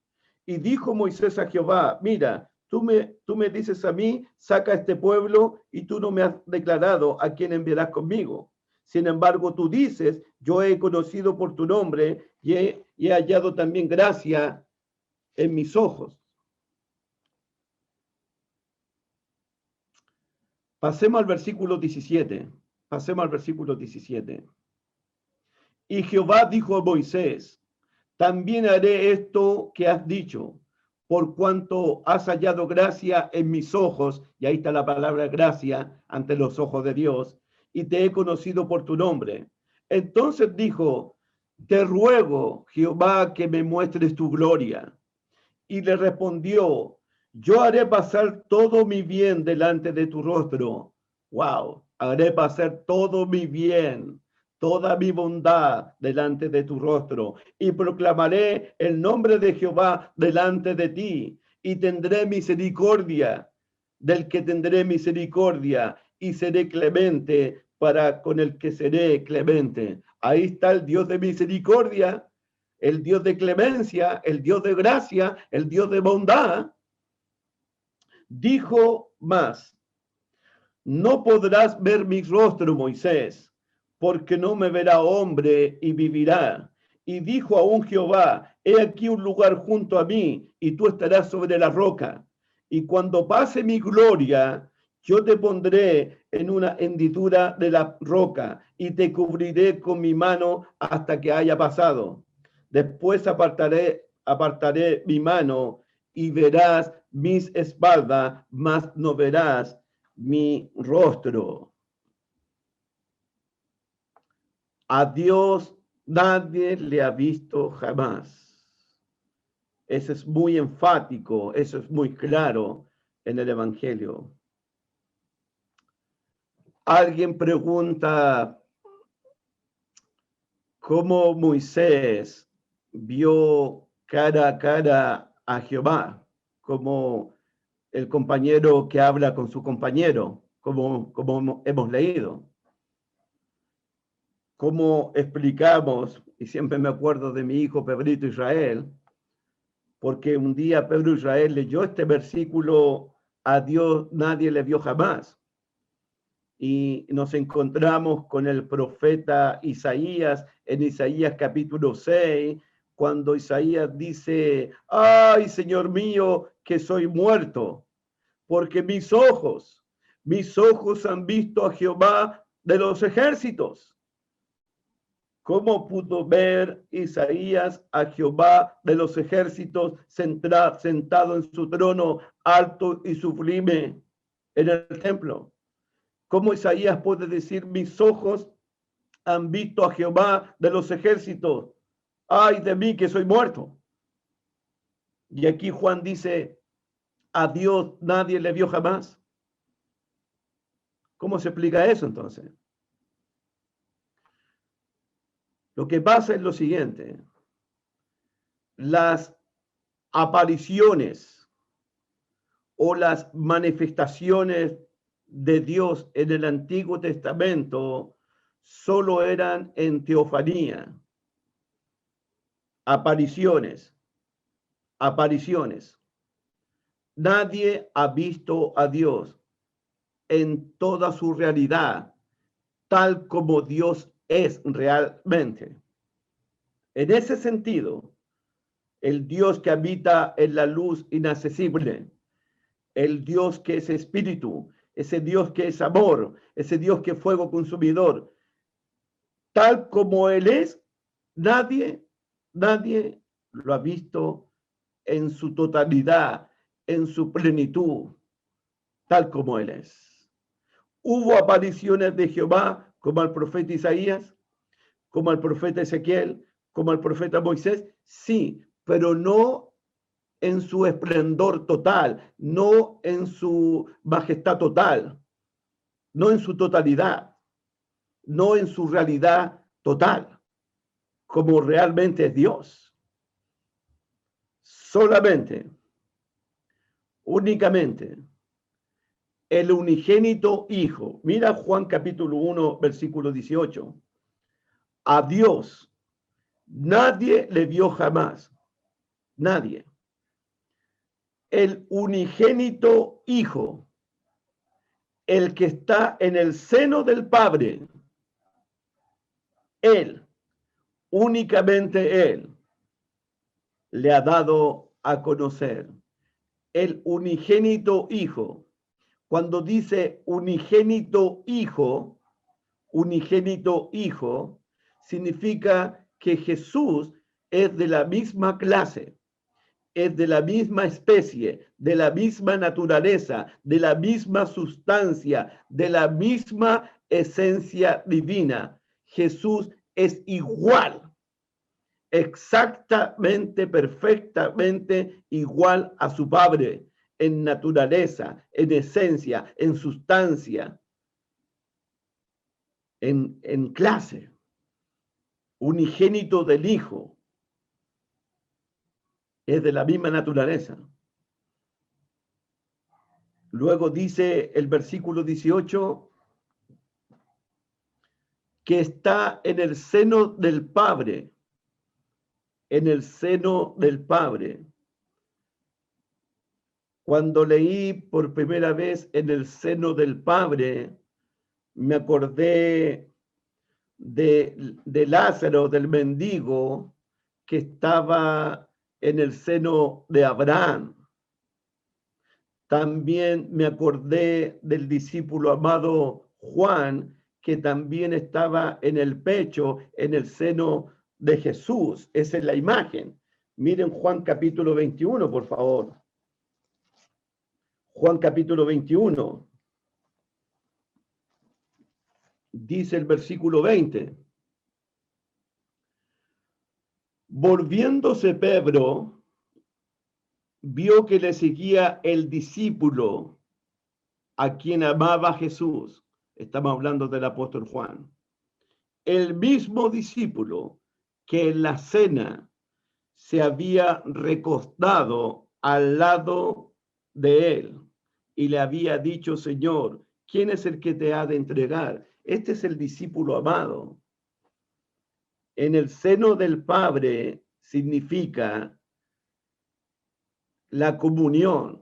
Y dijo Moisés a Jehová, mira, tú me dices a mí, saca a este pueblo, y tú no me has declarado a quién enviarás conmigo. Sin embargo, tú dices, yo he conocido por tu nombre y he hallado también gracia en mis ojos. Pasemos al versículo 17. Pasemos al versículo 17. Y Jehová dijo a Moisés, también haré esto que has dicho, por cuanto has hallado gracia en mis ojos, y ahí está la palabra gracia, ante los ojos de Dios, y te he conocido por tu nombre. Entonces dijo, te ruego, Jehová, que me muestres tu gloria. Y le respondió, yo haré pasar todo mi bien delante de tu rostro. Wow, haré pasar todo mi bien, toda mi bondad delante de tu rostro. Y proclamaré el nombre de Jehová delante de ti. Y tendré misericordia del que tendré misericordia. Y seré clemente para con el que seré clemente. Ahí está el Dios de misericordia, el Dios de clemencia, el Dios de gracia, el Dios de bondad. Dijo más, no podrás ver mi rostro, Moisés, porque no me verá hombre y vivirá. Y dijo aún Jehová, he aquí un lugar junto a mí, y tú estarás sobre la roca. Y cuando pase mi gloria, yo te pondré en una hendidura de la roca, y te cubriré con mi mano hasta que haya pasado. Después apartaré mi mano, y verás mis espaldas, mas no verás mi rostro. A Dios nadie le ha visto jamás. Eso es muy enfático, eso es muy claro en el Evangelio. Alguien pregunta cómo Moisés vio cara a cara a Jehová, como el compañero que habla con su compañero, como hemos leído. ¿Cómo explicamos? Y siempre me acuerdo de mi hijo Pedrito Israel, porque un día Pedro Israel leyó este versículo, a Dios nadie le vio jamás. Y nos encontramos con el profeta Isaías en Isaías capítulo 6, cuando Isaías dice, ay, Señor mío, que soy muerto, porque mis ojos han visto a Jehová de los ejércitos. ¿Cómo pudo ver Isaías a Jehová de los ejércitos sentado en su trono alto y sublime en el templo? ¿Cómo Isaías puede decir, mis ojos han visto a Jehová de los ejércitos? ¡Ay de mí que soy muerto! Y aquí Juan dice, a Dios nadie le vio jamás. ¿Cómo se explica eso entonces? Lo que pasa es lo siguiente. Las apariciones o las manifestaciones de Dios en el Antiguo Testamento solo eran en teofanía, apariciones. Nadie ha visto a Dios en toda su realidad, tal como Dios es realmente. En ese sentido, el Dios que habita en la luz inaccesible, el Dios que es espíritu, ese Dios que es amor, ese Dios que es fuego consumidor, tal como Él es, nadie lo ha visto en su totalidad, en su plenitud, tal como Él es. Hubo apariciones de Jehová, como al profeta Isaías, como al profeta Ezequiel, como al profeta Moisés, sí, pero no en su esplendor total, no en su majestad total, no en su totalidad, no en su realidad total, como realmente es Dios. Solamente, únicamente, el unigénito Hijo. Mira Juan capítulo 1, versículo 18. A Dios nadie le vio jamás. Nadie. El unigénito Hijo, el que está en el seno del Padre, Él, únicamente Él, le ha dado a conocer. El unigénito Hijo. Cuando dice unigénito Hijo, significa que Jesús es de la misma clase, es de la misma especie, de la misma naturaleza, de la misma sustancia, de la misma esencia divina. Jesús es igual, exactamente, perfectamente igual a su Padre en naturaleza, en esencia, en sustancia, en clase. Unigénito del Hijo, es de la misma naturaleza. Luego dice el versículo 18 que está en el seno del Padre, en el seno del Padre. Cuando leí por primera vez en el seno del Padre, me acordé de Lázaro, del mendigo, que estaba en el seno de Abraham. También me acordé del discípulo amado Juan, que también estaba en el pecho, en el seno de Jesús. Esa es la imagen. Miren Juan capítulo 21, por favor. Juan capítulo 21. Dice el versículo 20. Volviéndose Pedro, vio que le seguía el discípulo a quien amaba Jesús. Estamos hablando del apóstol Juan. El mismo discípulo que en la cena se había recostado al lado de él y le había dicho: Señor, ¿quién es el que te ha de entregar? Este es el discípulo amado. En el seno del Padre significa la comunión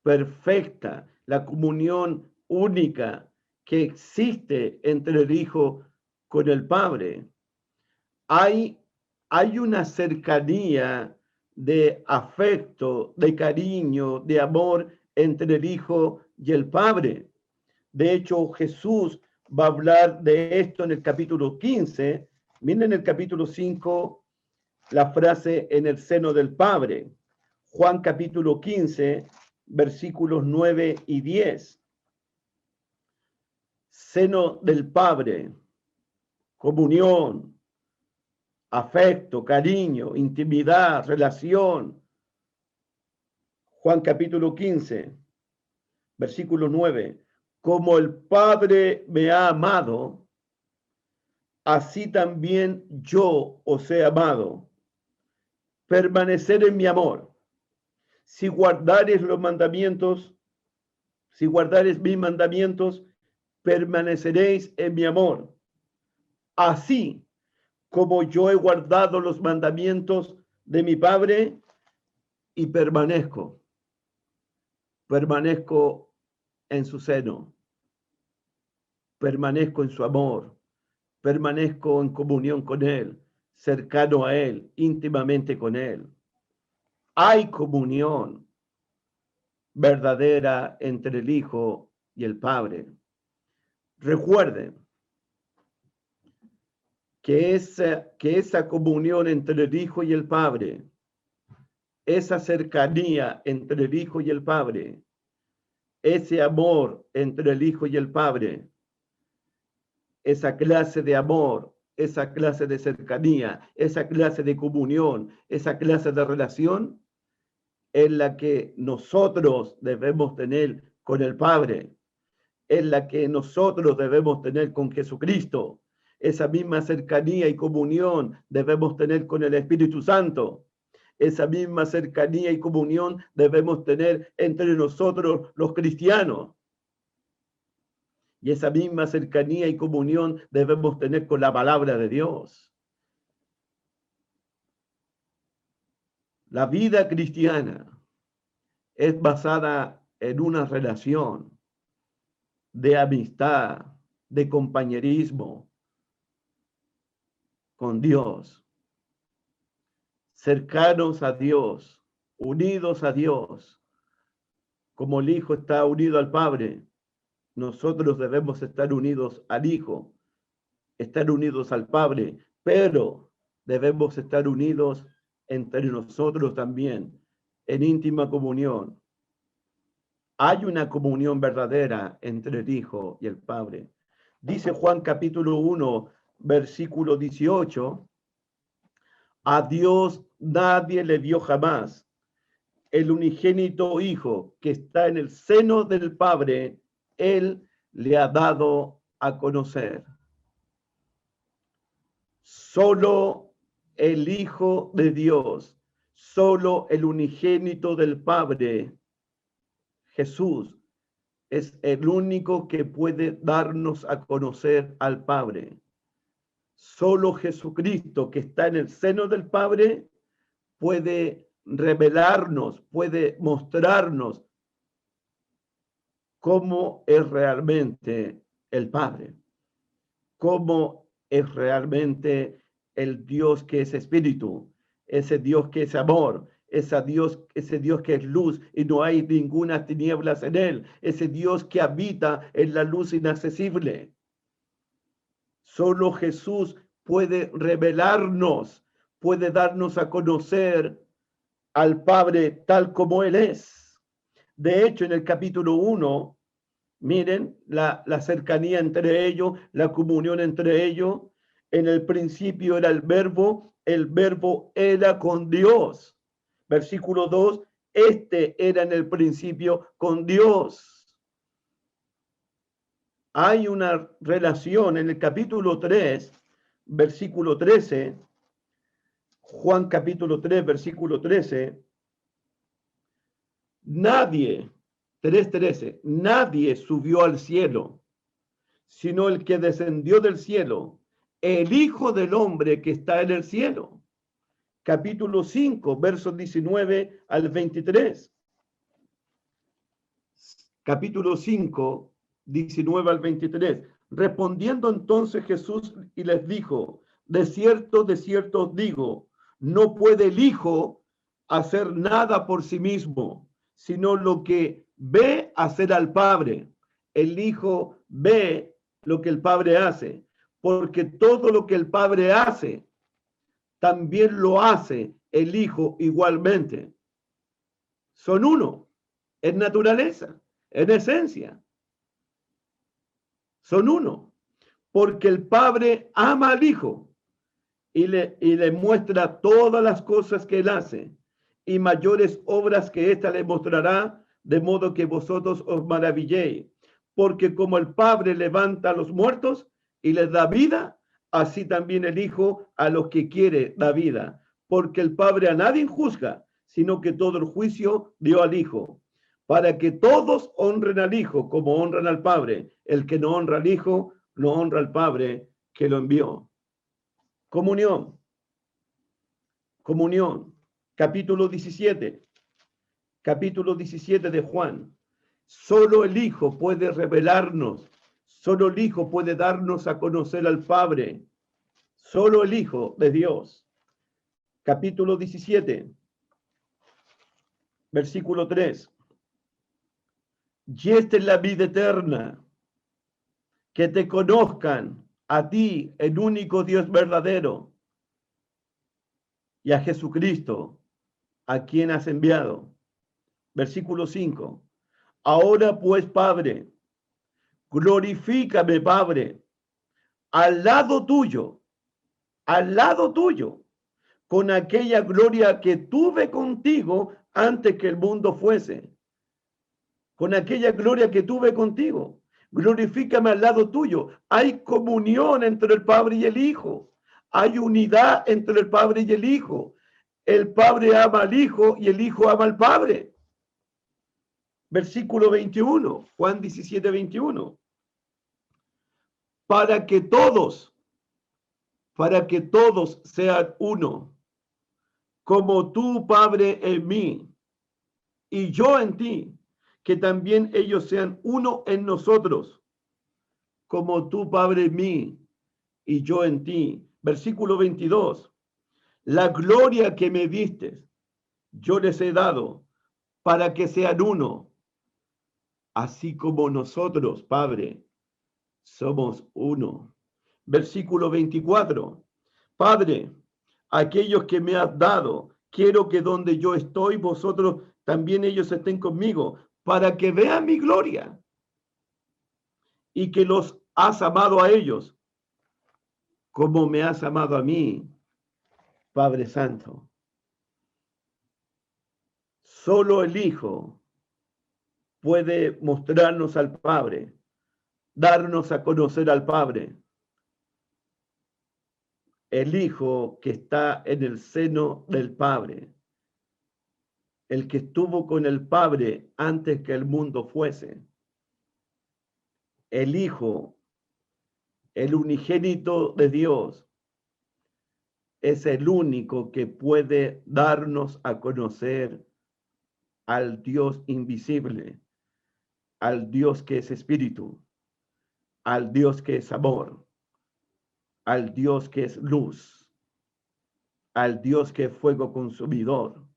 perfecta, la comunión única que existe entre el Hijo con el Padre. Hay una cercanía de afecto, de cariño, de amor entre el Hijo y el Padre. De hecho, Jesús va a hablar de esto en el capítulo 15. Miren el capítulo 5, la frase en el seno del Padre. Juan capítulo 15, versículos 9 y 10. Seno del Padre, comunión, afecto, cariño, intimidad, relación. Juan capítulo 15, versículo 9. Como el Padre me ha amado, así también yo os he amado. Permanecer en mi amor. Si guardares los mandamientos, Si guardareis mis mandamientos, permaneceréis en mi amor. Así como yo he guardado los mandamientos de mi Padre y permanezco en su seno, permanezco en su amor, permanezco en comunión con Él, cercano a Él, íntimamente con Él. Hay comunión verdadera entre el Hijo y el Padre. Recuerden que esa comunión entre el Hijo y el Padre, esa cercanía entre el Hijo y el Padre, ese amor entre el Hijo y el Padre, esa clase de amor, esa clase de cercanía, esa clase de comunión, esa clase de relación, es la que nosotros debemos tener con el Padre, es la que nosotros debemos tener con Jesucristo. Esa misma cercanía y comunión debemos tener con el Espíritu Santo. Esa misma cercanía y comunión debemos tener entre nosotros los cristianos. Y esa misma cercanía y comunión debemos tener con la palabra de Dios. La vida cristiana es basada en una relación de amistad, de compañerismo con Dios, cercanos a Dios, unidos a Dios. Como el Hijo está unido al Padre, nosotros debemos estar unidos al Hijo, estar unidos al Padre, pero debemos estar unidos entre nosotros también, en íntima comunión. Hay una comunión verdadera entre el Hijo y el Padre. Dice Juan capítulo 1, versículo 18, a Dios nadie le vio jamás. El unigénito Hijo que está en el seno del Padre, Él le ha dado a conocer. Solo el Hijo de Dios, solo el unigénito del Padre, Jesús, es el único que puede darnos a conocer al Padre. Solo Jesucristo, que está en el seno del Padre, puede revelarnos, puede mostrarnos cómo es realmente el Padre, cómo es realmente el Dios que es espíritu, ese Dios que es amor, ese Dios que es luz y no hay ninguna tinieblas en él, ese Dios que habita en la luz inaccesible. Solo Jesús puede revelarnos, puede darnos a conocer al Padre tal como Él es. De hecho, en el capítulo 1, miren la cercanía entre ellos, la comunión entre ellos. En el principio era el verbo era con Dios. Versículo 2, era en el principio con Dios. Hay una relación en el capítulo 3, versículo 13, Juan capítulo 3, versículo 13, nadie 3:13, nadie subió al cielo, sino el que descendió del cielo, el Hijo del Hombre que está en el cielo. Capítulo 5, versos 19 al 23. Capítulo 5, 19 al 23. Respondiendo entonces Jesús y les dijo, de cierto os digo, no puede el Hijo hacer nada por sí mismo, sino lo que ve hacer al Padre. El Hijo ve lo que el Padre hace, porque todo lo que el Padre hace, también lo hace el Hijo igualmente. Son uno, en naturaleza, en esencia. Son uno, porque el Padre ama al Hijo y le muestra todas las cosas que él hace, y mayores obras que ésta le mostrará, de modo que vosotros os maravilléis, porque como el Padre levanta a los muertos y les da vida, así también el Hijo a los que quiere da vida, porque el Padre a nadie juzga, sino que todo el juicio dio al Hijo, para que todos honren al Hijo como honran al Padre. El que no honra al Hijo, no honra al Padre que lo envió. Comunión. Comunión. Capítulo 17. Capítulo 17 de Juan. Solo el Hijo puede revelarnos, solo el Hijo puede darnos a conocer al Padre, solo el Hijo de Dios. Capítulo 17, versículo 3. Y esta es la vida eterna, que te conozcan a ti, el único Dios verdadero, y a Jesucristo, a quien has enviado. Versículo 5. Ahora pues, Padre, glorifícame, Padre, al lado tuyo, con aquella gloria que tuve contigo antes que el mundo fuese. Con aquella gloria que tuve contigo. Glorifícame al lado tuyo. Hay comunión entre el Padre y el Hijo. Hay unidad entre el Padre y el Hijo. El Padre ama al Hijo y el Hijo ama al Padre. Versículo 21, Juan 17, 21. Para que todos sean uno, como tú, Padre, en mí y yo en ti, que también ellos sean uno en nosotros, como tú, Padre, en mí y yo en ti. Versículo 22. La gloria que me diste, yo les he dado para que sean uno, así como nosotros, Padre, somos uno. Versículo 24. Padre, aquellos que me has dado, quiero que donde yo estoy, vosotros también ellos estén conmigo, para que vean mi gloria y que los has amado a ellos, como me has amado a mí, Padre Santo. Solo el Hijo puede mostrarnos al Padre, darnos a conocer al Padre. El Hijo que está en el seno del Padre, el que estuvo con el Padre antes que el mundo fuese. El Hijo, el unigénito de Dios, es el único que puede darnos a conocer al Dios invisible, al Dios que es espíritu, al Dios que es amor, al Dios que es luz, al Dios que es fuego consumidor.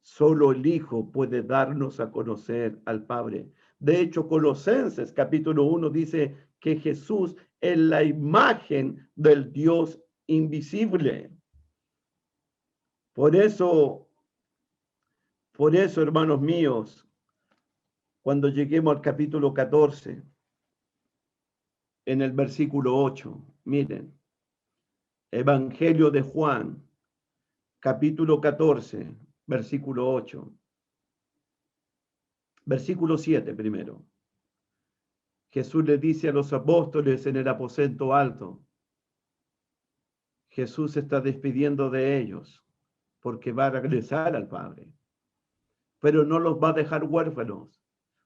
Solo el Hijo puede darnos a conocer al Padre. De hecho, Colosenses capítulo 1 dice que Jesús es la imagen del Dios invisible. Por eso, hermanos míos, cuando lleguemos al capítulo 14, en el versículo 8, miren, Evangelio de Juan, capítulo 14, versículo 8. Versículo 7 primero. Jesús le dice a los apóstoles en el aposento alto. Jesús se está despidiendo de ellos porque va a regresar al Padre. Pero no los va a dejar huérfanos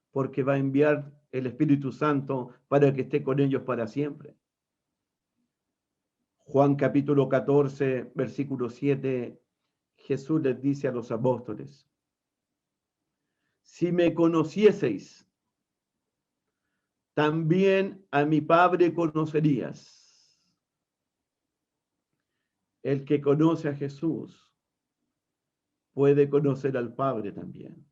porque va a enviar el Espíritu Santo para que esté con ellos para siempre. Juan capítulo 14, versículo 7, Jesús les dice a los apóstoles, si me conocieseis, también a mi Padre conocerías. El que conoce a Jesús puede conocer al Padre también.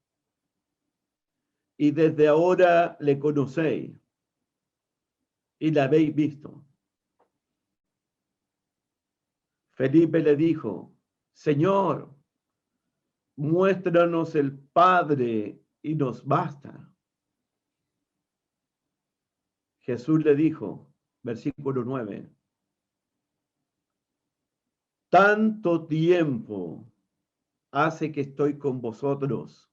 Y desde ahora le conocéis y la habéis visto. Felipe le dijo, Señor, muéstranos el Padre y nos basta. Jesús le dijo, versículo 9, tanto tiempo hace que estoy con vosotros.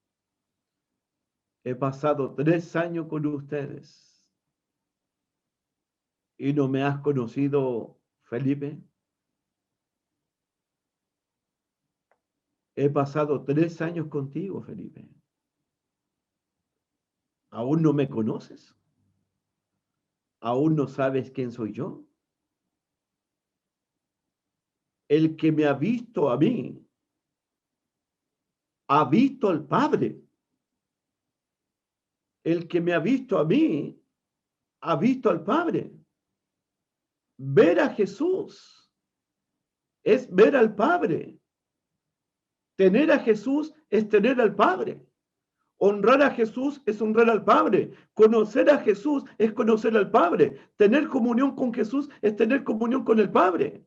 He pasado 3 años con ustedes. ¿Y no me has conocido, Felipe? He pasado 3 años contigo, Felipe. ¿Aún no me conoces? ¿Aún no sabes quién soy yo? El que me ha visto a mí, ha visto al Padre. El que me ha visto a mí, ha visto al Padre. Ver a Jesús es ver al Padre. Tener a Jesús es tener al Padre. Honrar a Jesús es honrar al Padre. Conocer a Jesús es conocer al Padre. Tener comunión con Jesús es tener comunión con el Padre.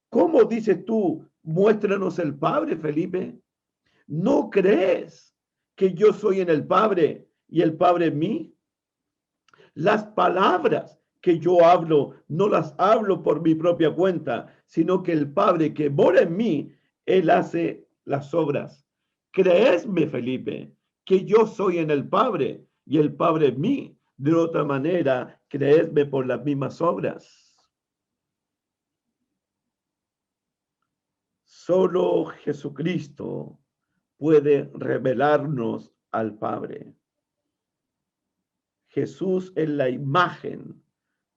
¿Cómo dices tú, muéstranos el Padre, Felipe? ¿No crees que yo soy en el Padre y el Padre en mí? Las palabras que yo hablo, no las hablo por mi propia cuenta, sino que el Padre que mora en mí, Él hace las obras. Creesme, Felipe, que yo soy en el Padre y el Padre en mí. De otra manera, creedme por las mismas obras. Solo Jesucristo puede revelarnos al Padre. Jesús es la imagen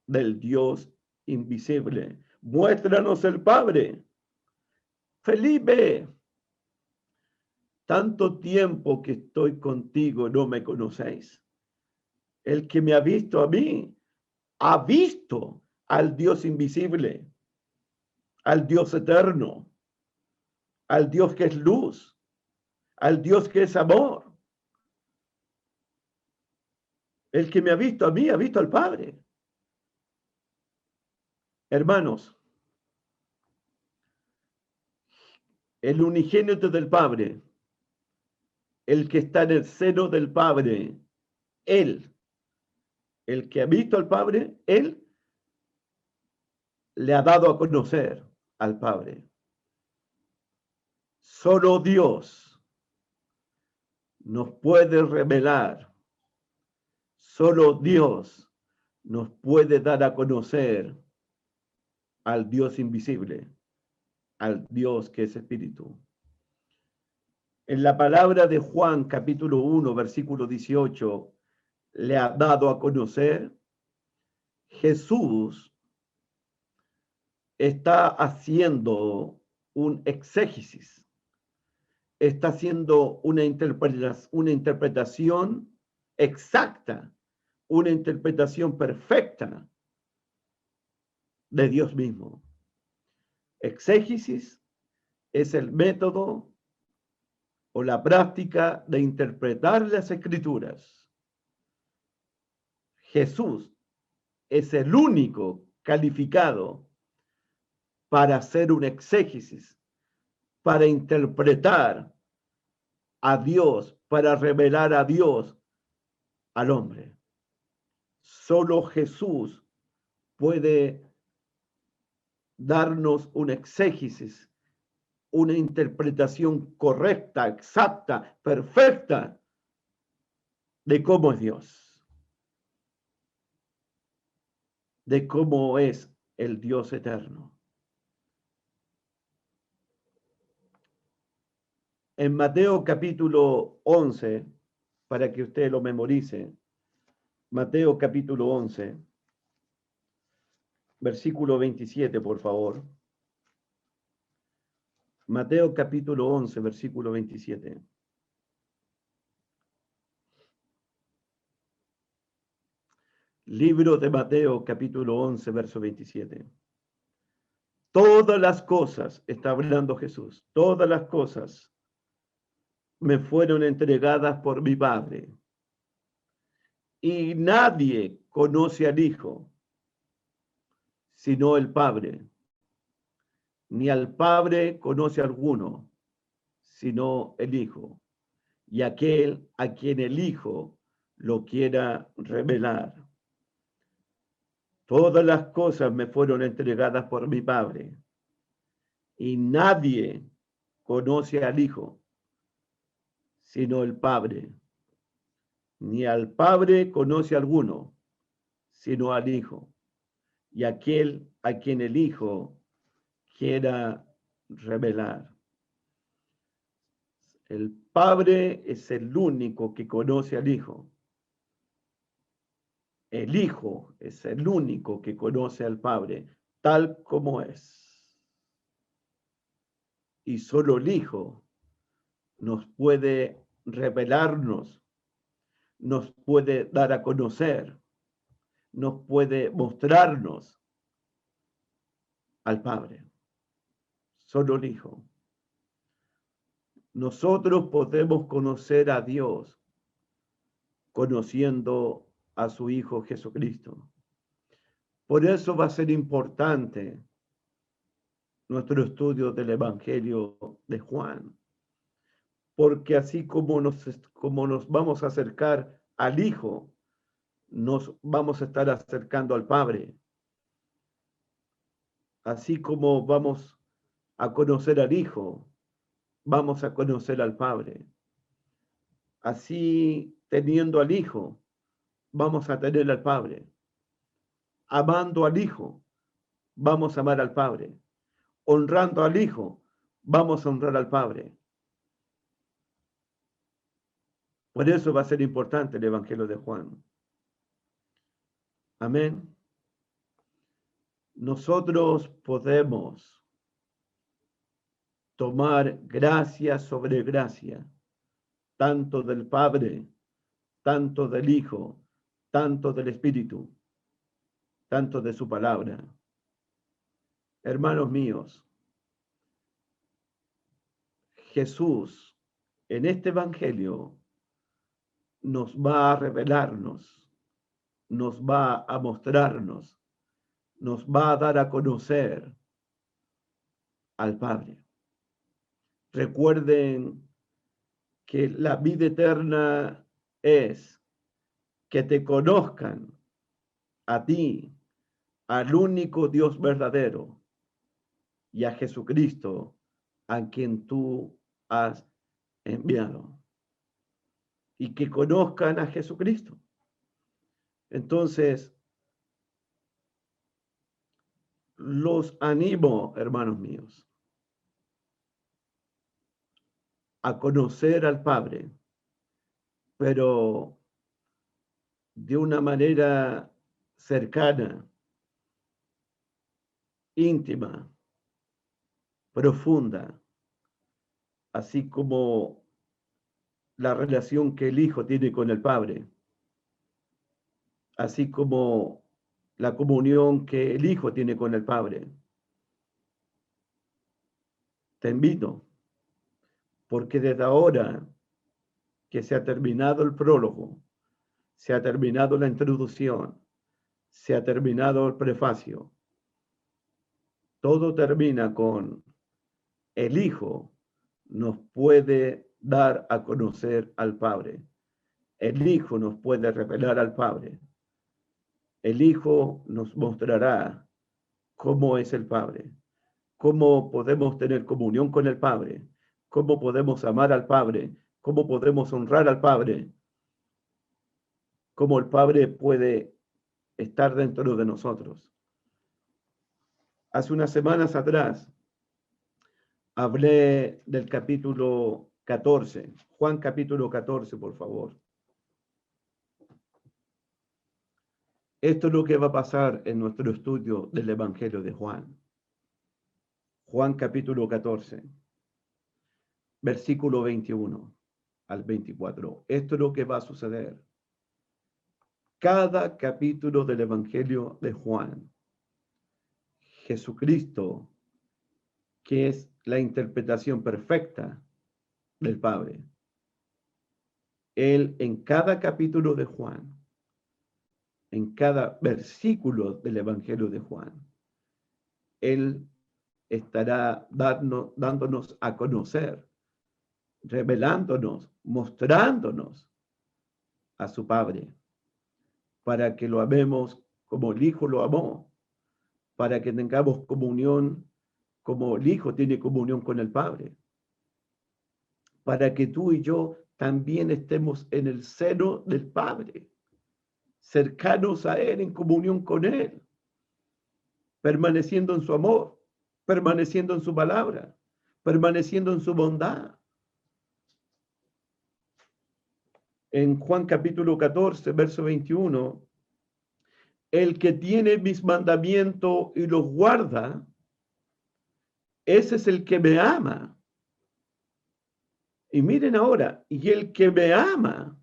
del Dios invisible. Muéstranos el Padre. Felipe, tanto tiempo que estoy contigo, no me conocéis. El que me ha visto a mí, ha visto al Dios invisible, al Dios eterno, al Dios que es luz, al Dios que es amor. El que me ha visto a mí, ha visto al Padre. Hermanos, el unigénito del Padre, el que está en el seno del Padre, Él, el que ha visto al Padre, Él le ha dado a conocer al Padre. Solo Dios nos puede revelar, solo Dios nos puede dar a conocer al Dios invisible, al Dios que es espíritu. En la palabra de Juan, capítulo 1, versículo 18, le ha dado a conocer, Jesús está haciendo un exégesis, está haciendo una interpretación exacta, una interpretación perfecta de Dios mismo. Exégesis es el método o la práctica de interpretar las escrituras. Jesús es el único calificado para hacer un exégesis, para interpretar a Dios, para revelar a Dios al hombre. Solo Jesús puede darnos un exégesis, una interpretación correcta, exacta, perfecta de cómo es Dios, de cómo es el Dios eterno. En Mateo capítulo 11, para que usted lo memorice, Mateo capítulo 11, versículo 27, por favor. Mateo capítulo 11, versículo 27. Libro de Mateo capítulo 11, verso 27. Todas las cosas, está hablando Jesús, todas las cosas me fueron entregadas por mi Padre. Y nadie conoce al Hijo, sino el Padre. Ni al Padre conoce alguno, sino el Hijo. Y aquel a quien el Hijo lo quiera revelar. Todas las cosas me fueron entregadas por mi Padre. Y nadie conoce al Hijo, sino el Padre. Ni al Padre conoce alguno, sino al Hijo, y aquel a quien el Hijo quiera revelar. El Padre es el único que conoce al Hijo. el Hijo es el único que conoce al Padre tal como es. Y solo el Hijo nos puede revelarnos, nos puede dar a conocer, nos puede mostrarnos al Padre. Solo el Hijo. Nosotros podemos conocer a Dios conociendo a su Hijo Jesucristo. Por eso va a ser importante nuestro estudio del Evangelio de Juan, porque así como nos vamos a acercar al Hijo, nos vamos a estar acercando al Padre. Así como vamos a conocer al Hijo, vamos a conocer al Padre. Así, teniendo al Hijo, vamos a tener al Padre. Amando al Hijo, vamos a amar al Padre. Honrando al Hijo, vamos a honrar al Padre. Por eso va a ser importante el Evangelio de Juan. Amén. Nosotros podemos tomar gracia sobre gracia, tanto del Padre, tanto del Hijo, tanto del Espíritu, tanto de su palabra. Hermanos míos, Jesús en este Evangelio nos va a revelarnos, nos va a mostrarnos, nos va a dar a conocer al Padre. Recuerden que la vida eterna es que te conozcan a ti, al único Dios verdadero, y a Jesucristo, a quien tú has enviado. Y que conozcan a Jesucristo. Entonces, los animo, hermanos míos, a conocer al Padre, pero de una manera cercana, íntima, profunda, así como la relación que el Hijo tiene con el Padre, así como la comunión que el Hijo tiene con el Padre. Te invito, porque desde ahora que se ha terminado el prólogo, se ha terminado la introducción, se ha terminado el prefacio, todo termina con el Hijo nos puede dar a conocer al Padre. El Hijo nos puede revelar al Padre. El Hijo nos mostrará cómo es el Padre, cómo podemos tener comunión con el Padre, cómo podemos amar al Padre, cómo podemos honrar al Padre, cómo el Padre puede estar dentro de nosotros. Hace unas semanas atrás hablé del capítulo 14, Juan capítulo 14, por favor. Esto es lo que va a pasar en nuestro estudio del Evangelio de Juan. Juan capítulo 14, versículo 21 al 24. Esto es lo que va a suceder. Cada capítulo del Evangelio de Juan, Jesucristo, que es la interpretación perfecta del Padre, Él en cada capítulo de Juan, en cada versículo del Evangelio de Juan, Él estará dándonos a conocer, revelándonos, mostrándonos a su Padre, para que lo amemos como el Hijo lo amó, para que tengamos comunión como el Hijo tiene comunión con el Padre, para que tú y yo también estemos en el seno del Padre, cercanos a Él, en comunión con Él, permaneciendo en su amor, permaneciendo en su palabra, permaneciendo en su bondad. En Juan capítulo 14, verso 21, el que tiene mis mandamientos y los guarda, ese es el que me ama. Y miren ahora, y el que me ama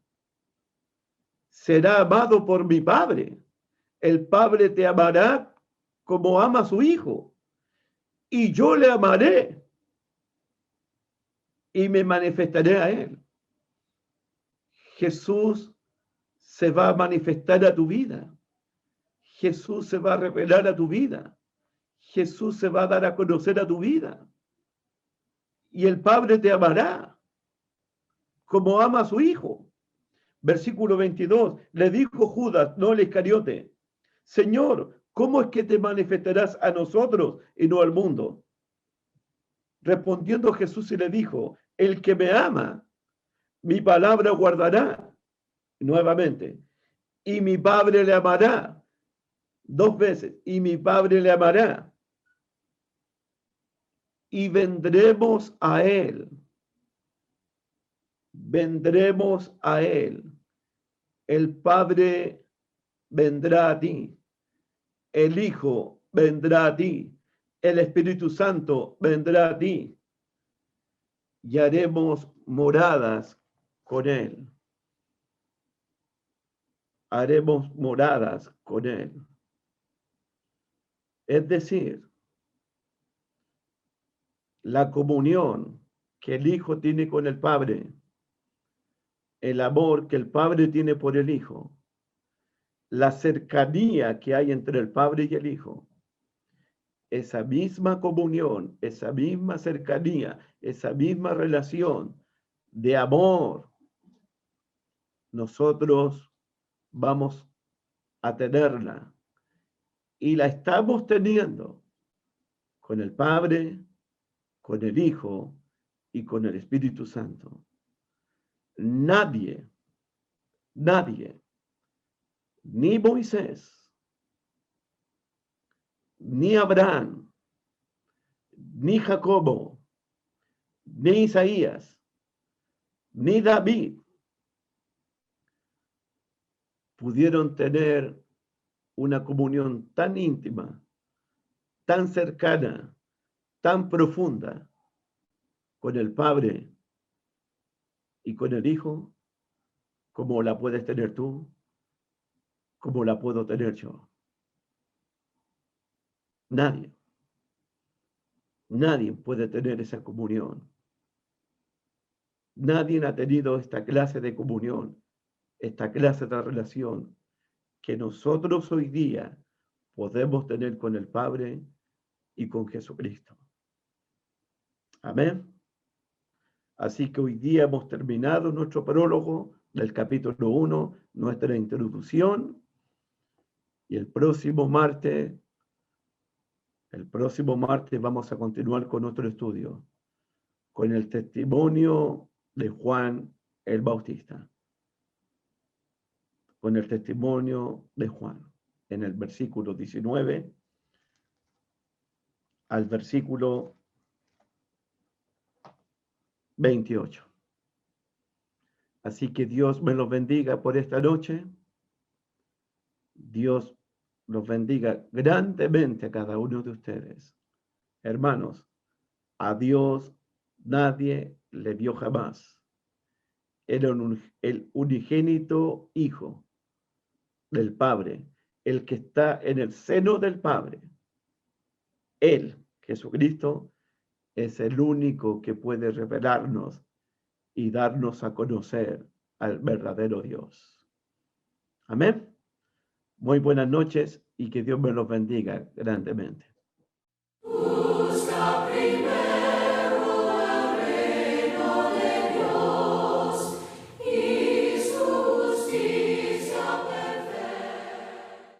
será amado por mi Padre. El Padre te amará como ama a su Hijo. Y yo le amaré y me manifestaré a él. Jesús se va a manifestar a tu vida. Jesús se va a revelar a tu vida. Jesús se va a dar a conocer a tu vida. Y el Padre te amará como ama a su Hijo. Versículo 22, le dijo Judas, no el Iscariote, Señor, ¿cómo es que te manifestarás a nosotros y no al mundo? Respondiendo Jesús y le dijo, el que me ama, mi palabra guardará. Nuevamente, y mi Padre le amará. 2 veces, y mi Padre le amará. Y vendremos a él. Vendremos a él. El Padre vendrá a ti. El Hijo vendrá a ti. El Espíritu Santo vendrá a ti. Y haremos moradas con él. Haremos moradas con él. Es decir, la comunión que el Hijo tiene con el Padre, el amor que el Padre tiene por el Hijo, la cercanía que hay entre el Padre y el Hijo, esa misma comunión, esa misma cercanía, esa misma relación de amor, nosotros vamos a tenerla y la estamos teniendo con el Padre, con el Hijo y con el Espíritu Santo. Nadie, ni Moisés, ni Abraham, ni Jacobo, ni Isaías, ni David pudieron tener una comunión tan íntima, tan cercana, tan profunda con el Padre y con el Hijo, como la puedes tener tú, como la puedo tener yo. Nadie puede tener esa comunión. Nadie ha tenido esta clase de comunión, esta clase de relación que nosotros hoy día podemos tener con el Padre y con Jesucristo. Amén. Así que hoy día hemos terminado nuestro prólogo del capítulo 1, nuestra introducción, y el próximo martes vamos a continuar con nuestro estudio, con el testimonio de Juan el Bautista. Con el testimonio de Juan, en el versículo 19 al versículo 28. Así que Dios me los bendiga por esta noche. Dios los bendiga grandemente a cada uno de ustedes. Hermanos, a Dios nadie le vio jamás. Era el unigénito Hijo del Padre, el que está en el seno del Padre. Él, Jesucristo, es el único que puede revelarnos y darnos a conocer al verdadero Dios. Amén. Muy buenas noches y que Dios me los bendiga grandemente.